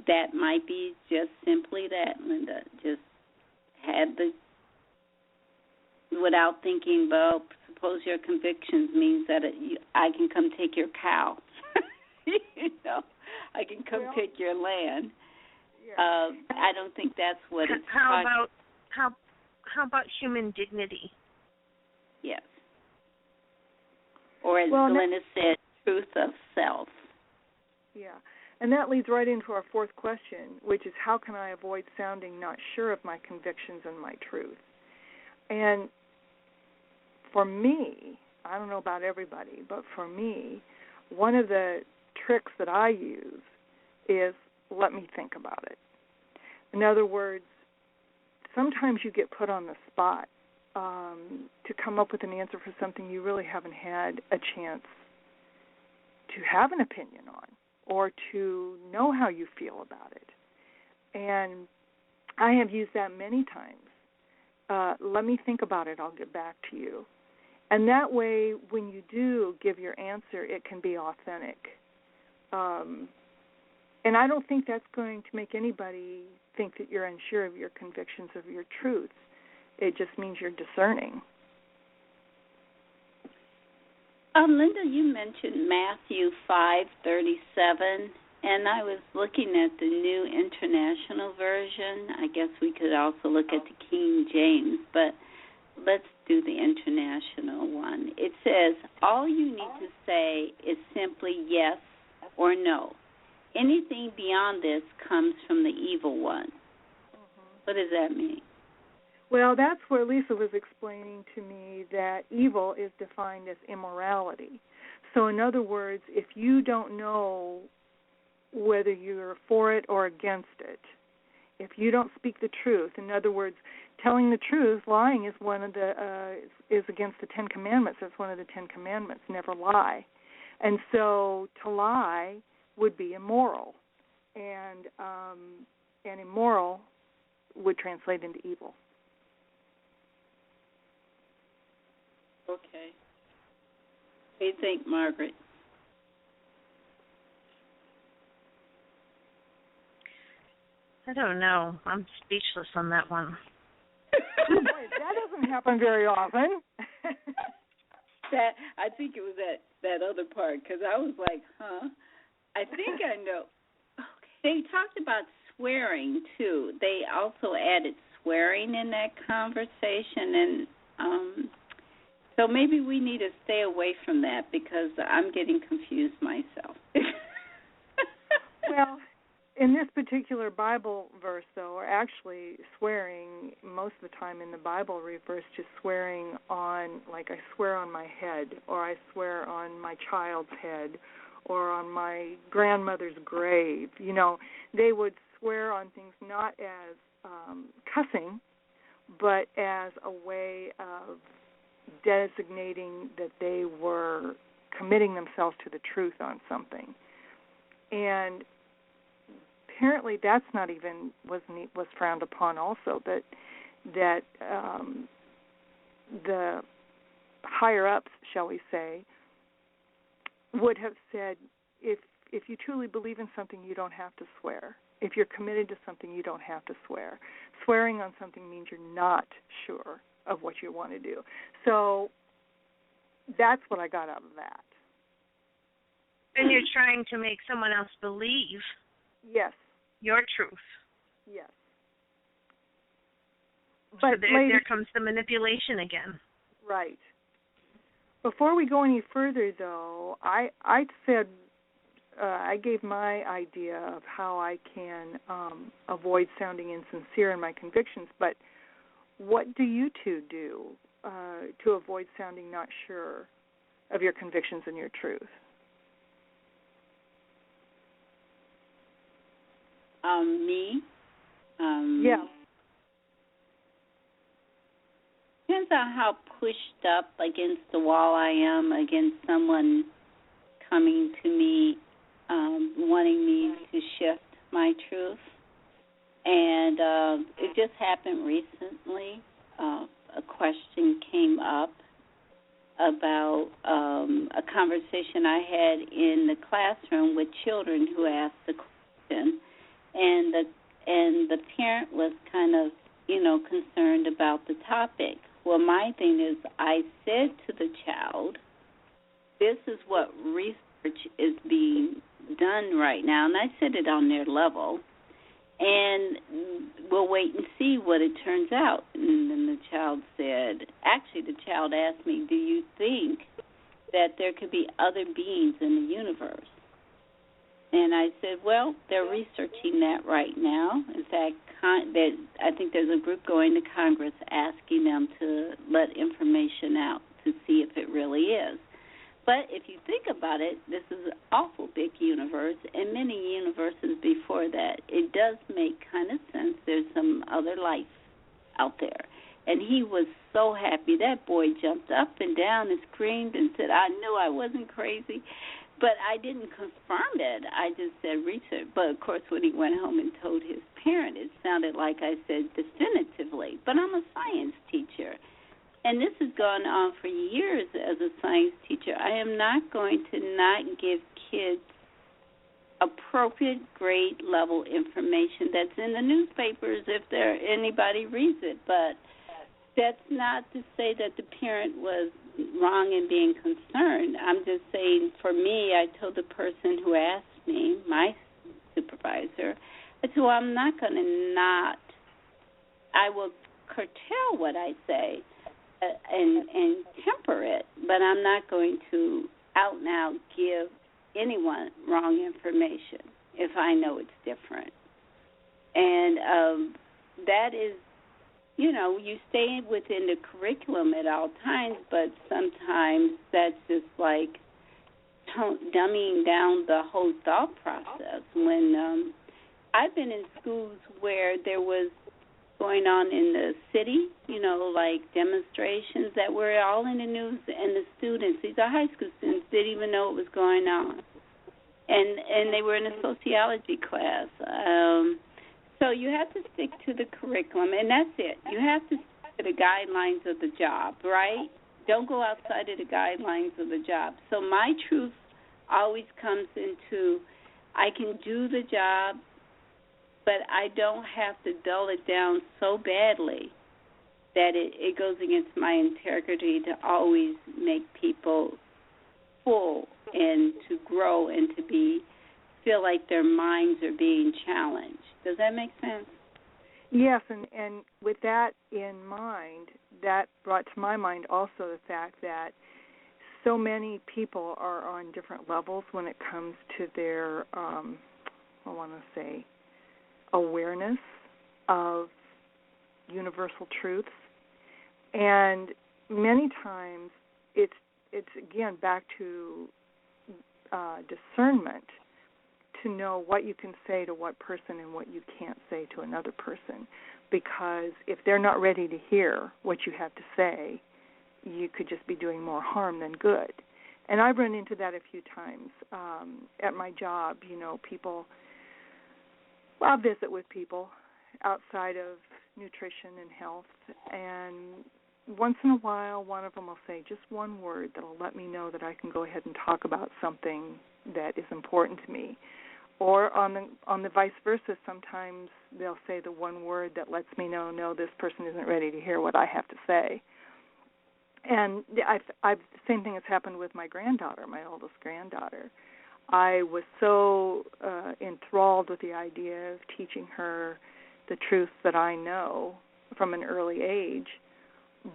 that might be just simply that, Linda. Just had without thinking, well, suppose your convictions means that I can come take your cow. I can come take your land. Yeah. I don't think that's what it's. How about human dignity? Yes. Or as Linda said, truth of self. Yeah. And that leads right into our fourth question, which is how can I avoid sounding not sure of my convictions and my truth? And for me, I don't know about everybody, but for me, one of the tricks that I use is let me think about it. In other words, sometimes you get put on the spot to come up with an answer for something you really haven't had a chance to have an opinion on or to know how you feel about it. And I have used that many times. Let me think about it. I'll get back to you. And that way, when you do give your answer, it can be authentic. And I don't think that's going to make anybody think that you're unsure of your convictions, of your truth. It just means you're discerning. Linda, you mentioned Matthew 5:37, and I was looking at the New International Version. I guess we could also look at the King James, but let's do the International one. It says, all you need to say is simply yes or no. Anything beyond this comes from the evil one. Mm-hmm. What does that mean? Well, that's where Lisa was explaining to me that evil is defined as immorality. So in other words, if you don't know whether you're for it or against it, if you don't speak the truth, in other words, telling the truth, lying is one of the is against the 10 Commandments. That's one of the 10 Commandments, never lie. And so to lie would be immoral, and immoral would translate into evil. Okay. What do you think, Margaret? I don't know. I'm speechless on that one. Boy, that doesn't happen very often. I think it was that other part, because I was like, huh? I think I know. Okay. They talked about swearing, too. They also added swearing in that conversation, and so maybe we need to stay away from that because I'm getting confused myself. Well, in this particular Bible verse, though, or actually swearing, most of the time in the Bible refers to swearing on, like I swear on my head, or I swear on my child's head, or on my grandmother's grave. You know, they would swear on things not as cussing, but as a way of designating that they were committing themselves to the truth on something. And apparently that's not even was frowned upon also, that the higher ups, shall we say, would have said, if you truly believe in something, you don't have to swear. If you're committed to something, you don't have to swear. Swearing on something means you're not sure of what you want to do. So that's what I got out of that. And you're trying to make someone else believe. Yes. Your truth. Yes. But so there comes the manipulation again. Right. Before we go any further, though, I said I gave my idea of how I can avoid sounding insincere in my convictions. But what do you two do to avoid sounding not sure of your convictions and your truth? Me? Yeah. Depends on how pushed up against the wall I am against someone coming to me, wanting me to shift my truth. And it just happened recently. A question came up about a conversation I had in the classroom with children who asked the question, and the parent was kind of, concerned about the topic. Well, my thing is, I said to the child, this is what research is being done right now, and I said it on their level, and we'll wait and see what it turns out. And then the child asked me, do you think that there could be other beings in the universe? And I said, well, they're researching that right now. In fact, I think there's a group going to Congress asking them to let information out to see if it really is. But if you think about it, this is an awful big universe, and many universes before that. It does make kind of sense. There's some other life out there. And he was so happy. That boy jumped up and down and screamed and said, I knew I wasn't crazy. But I didn't confirm it. I just said research. But, of course, when he went home and told his parent, it sounded like I said definitively. But I'm a science teacher. And this has gone on for years as a science teacher. I am not going to not give kids appropriate grade level information that's in the newspapers if anybody reads it. But that's not to say that the parent was wrong in being concerned. I'm just saying, for me, I told the person who asked me, my supervisor, I said, well, I'm not going to I will curtail what I say and temper it, but I'm not going to out and out give anyone wrong information if I know it's different. And that is, you stay within the curriculum at all times, but sometimes that's just like dumbing down the whole thought process. When I've been in schools where there was going on in the city, like demonstrations that were all in the news, and the students, these are high school students, didn't even know what was going on. And they were in a sociology class. So you have to stick to the curriculum, and that's it. You have to stick to the guidelines of the job, right? Don't go outside of the guidelines of the job. So my truth always comes into, I can do the job, but I don't have to dull it down so badly that it goes against my integrity to always make people full and to grow and to feel like their minds are being challenged. Does that make sense? Yes, and with that in mind, that brought to my mind also the fact that so many people are on different levels when it comes to their, awareness of universal truths. And many times it's again back to discernment, to know what you can say to what person and what you can't say to another person. Because if they're not ready to hear what you have to say, you could just be doing more harm than good. And I've run into that a few times at my job. People, I'll visit with people outside of nutrition and health, and once in a while, one of them will say just one word that will let me know that I can go ahead and talk about something that is important to me. Or on the vice versa, sometimes they'll say the one word that lets me know, no, this person isn't ready to hear what I have to say. And the same thing has happened with my granddaughter, my oldest granddaughter. I was so enthralled with the idea of teaching her the truths that I know from an early age,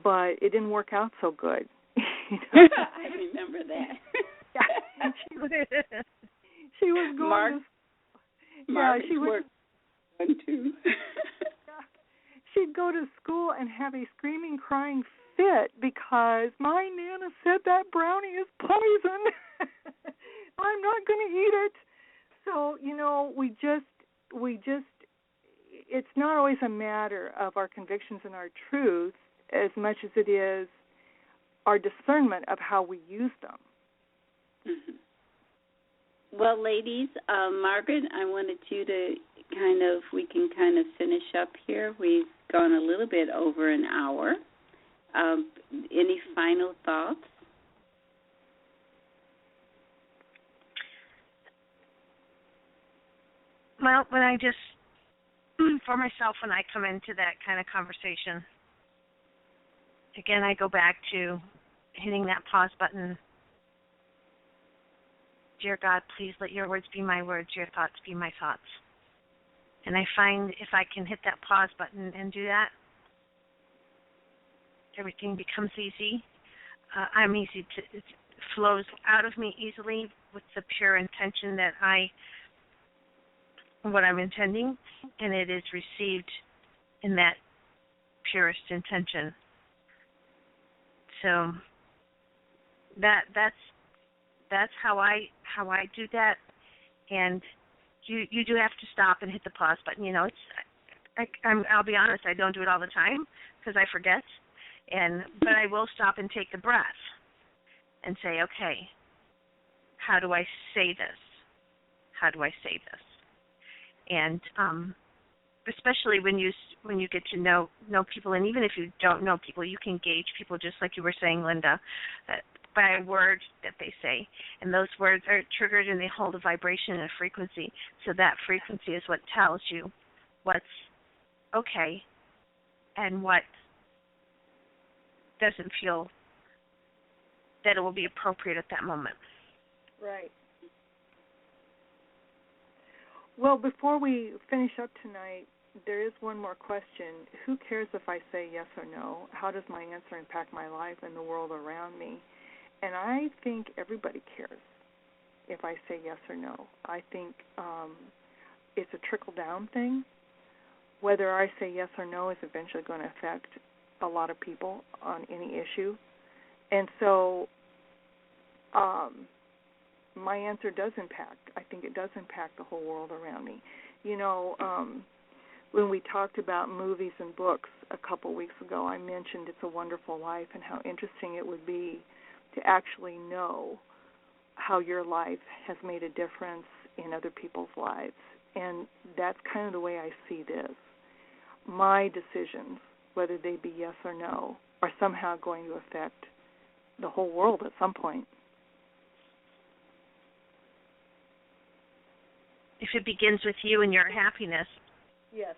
but it didn't work out so good. I remember that. Yeah, she was going she was one too. She'd go to school and have a screaming, crying fit because my Nana said that brownie is poison. I'm not going to eat it. So, we just it's not always a matter of our convictions and our truth as much as it is our discernment of how we use them. Mm-hmm. Well, ladies, Margaret, I wanted you to we can finish up here. We've gone a little bit over an hour. Any final thoughts? Well, for myself, when I come into that kind of conversation, again, I go back to hitting that pause button. Dear God, please let your words be my words, your thoughts be my thoughts. And I find if I can hit that pause button and do that, everything becomes easy. It flows out of me easily with the pure intention that what I'm intending, and it is received in that purest intention. So that's how I do that, and you do have to stop and hit the pause button. I'll be honest, I don't do it all the time because I forget, but I will stop and take the breath and say, okay, how do I say this? How do I say this? And especially when you get to know people, and even if you don't know people, you can gauge people just like you were saying, Linda, by a word that they say. And those words are triggered and they hold a vibration and a frequency. So that frequency is what tells you what's okay and what doesn't feel that it will be appropriate at that moment. Right. Well, before we finish up tonight, there is one more question. Who cares if I say yes or no? How does my answer impact my life and the world around me? And I think everybody cares if I say yes or no. I think it's a trickle-down thing. Whether I say yes or no is eventually going to affect a lot of people on any issue. And so my answer does impact. I think it does impact the whole world around me. When we talked about movies and books a couple weeks ago, I mentioned It's a Wonderful Life and how interesting it would be to actually know how your life has made a difference in other people's lives. And that's kind of the way I see this. My decisions, whether they be yes or no, are somehow going to affect the whole world at some point. If it begins with you and your happiness. Yes.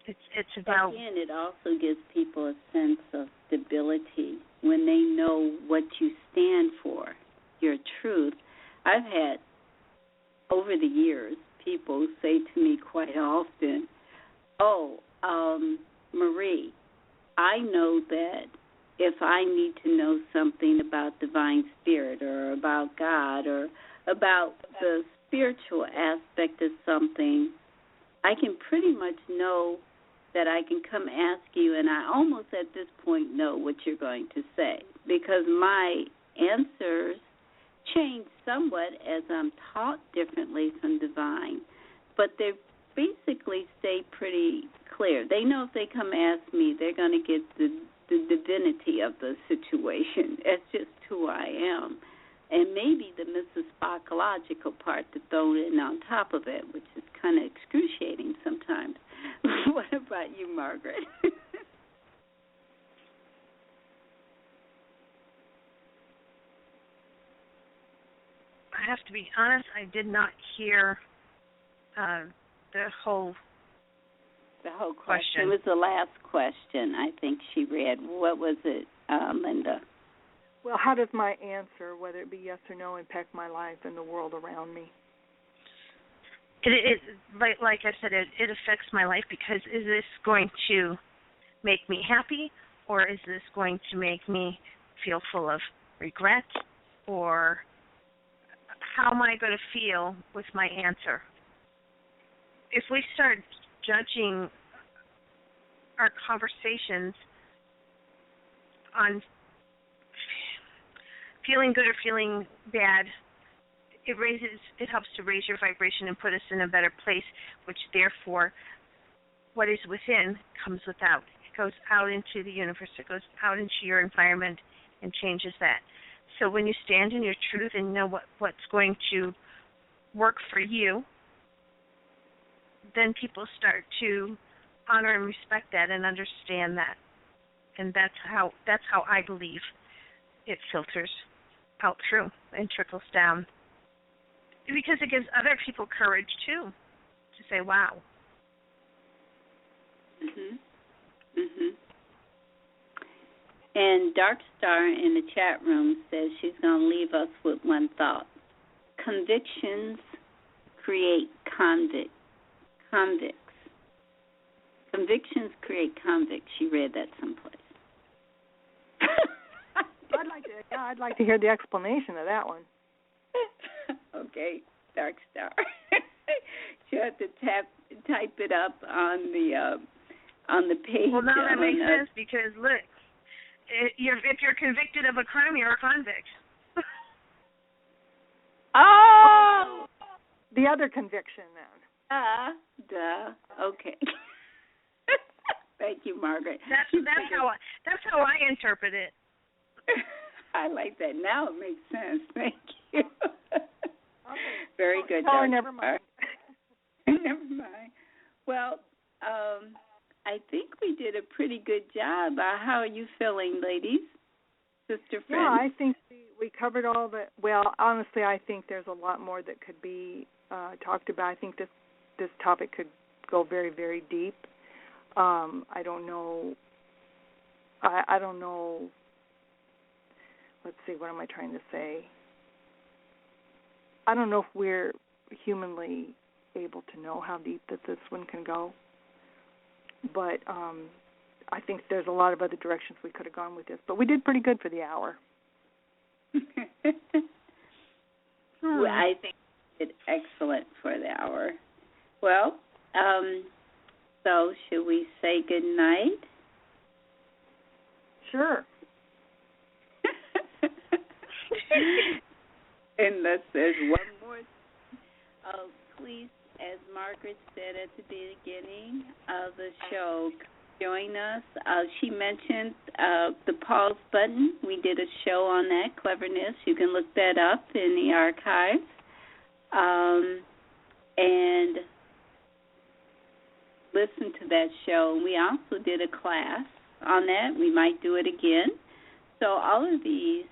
It's about... Again, it also gives people a sense of stability when they know what you stand for, your truth. I've had, over the years, people say to me quite often, Marie, I know that if I need to know something about divine spirit or about God or about the spiritual aspect of something, I can pretty much know that I can come ask you, and I almost at this point know what you're going to say because my answers change somewhat as I'm taught differently from divine, but they basically stay pretty clear. They know if they come ask me, they're going to get the the divinity of the situation. That's just who I am. And maybe the Mrs. Spockological part to throw in on top of it, which is kind of excruciating sometimes. What about you, Margaret? I have to be honest, I did not hear the whole question. It was the last question I think she read. What was it, Linda? Well, how does my answer, whether it be yes or no, impact my life and the world around me? It like I said, it affects my life because is this going to make me happy, or is this going to make me feel full of regret, or how am I going to feel with my answer? If we start judging our conversations on feeling good or feeling bad, it helps to raise your vibration and put us in a better place, which therefore what is within comes without. It goes out into the universe. It goes out into your environment and changes that. So when you stand in your truth and know what's going to work for you, then people start to honor and respect that and understand that. And that's how I believe it filters out through and trickles down. Because it gives other people courage, too, to say, wow. And Dark Star in the chat room says she's going to leave us with one thought. Convictions create convicts. Convictions create convicts. She read that someplace. I'd like to hear the explanation of that one. Okay, Dark Star. You have to type it up on the page. Well, now that makes sense because look, if you're convicted of a crime, you're a convict. Oh, the other conviction then. Okay. Thank you, Margaret. That's how I interpret it. I like that. Now it makes sense. Thank you. Okay. Very good. Oh, never mind. Never mind. Well, I think we did a pretty good job. How are you feeling, ladies? Sister Friend? Yeah, I think we covered all the. Well, honestly, I think there's a lot more that could be talked about. I think this topic could go very, very deep. I don't know. I don't know. Let's see, what am I trying to say? I don't know if we're humanly able to know how deep that this one can go. But I think there's a lot of other directions we could have gone with this. But we did pretty good for the hour. Well, I think we did excellent for the hour. Well, so should we say good night? Sure. Unless there's one more. Please, as Margaret said at the beginning of the show, join us. She mentioned the pause button. We did a show on that, Cleverness. You can look that up in the archives. And listen to that show. We also did a class on that. We might do it again. So all of these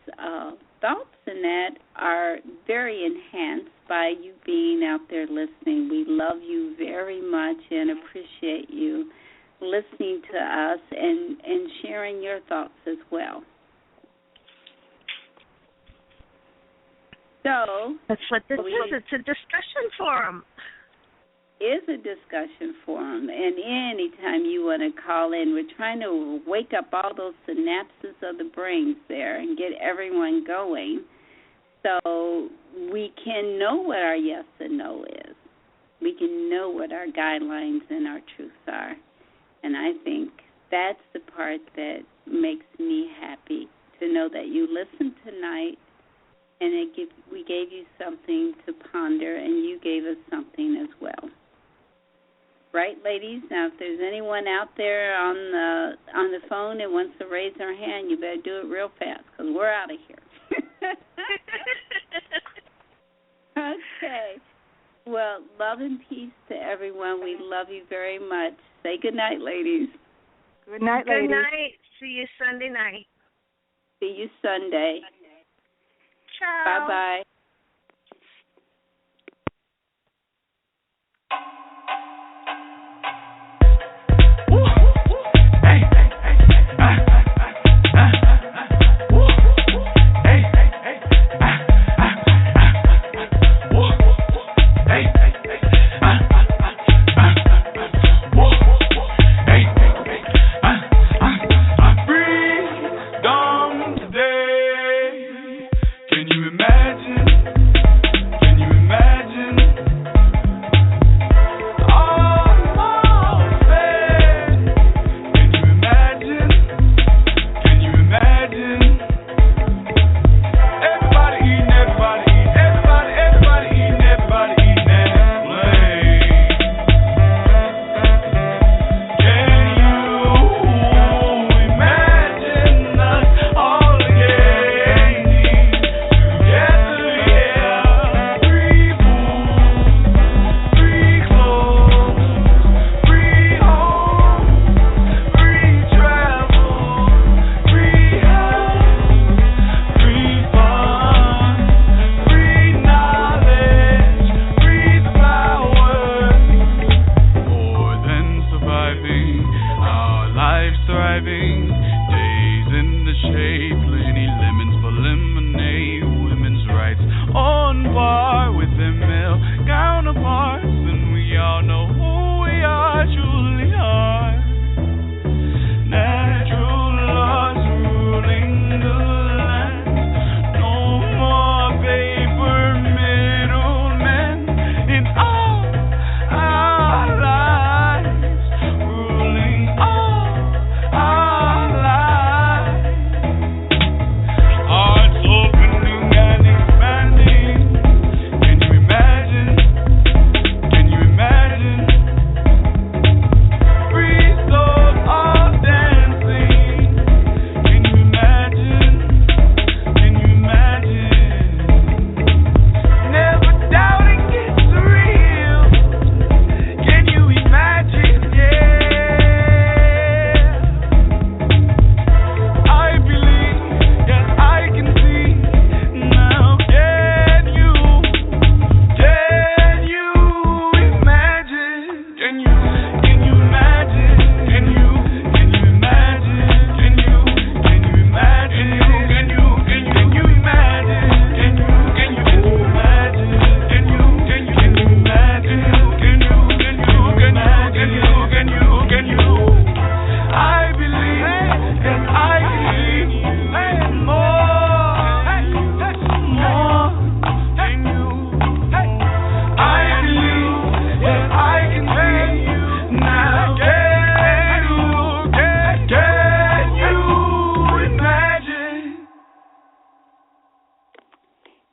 thoughts and that are very enhanced by you being out there listening. We love you very much and appreciate you listening to us and sharing your thoughts as well. So that's what this is. It's a discussion forum. Is a discussion forum, and anytime you want to call in, we're trying to wake up all those synapses of the brains there and get everyone going so we can know what our yes and no is. We can know what our guidelines and our truths are. And I think that's the part that makes me happy, to know that you listened tonight and we gave you something to ponder and you gave us something as well. Right, ladies? Now, if there's anyone out there on the phone that wants to raise their hand, you better do it real fast because we're out of here. Okay. Well, love and peace to everyone. We love you very much. Say good night, ladies. Good night, ladies. Good night. See you Sunday night. See you Sunday. Ciao. Bye-bye.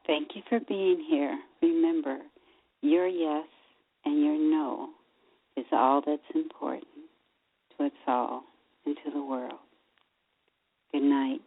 Thank you for being here. Remember, your yes and your no is all that's important to us all and to the world. Good night.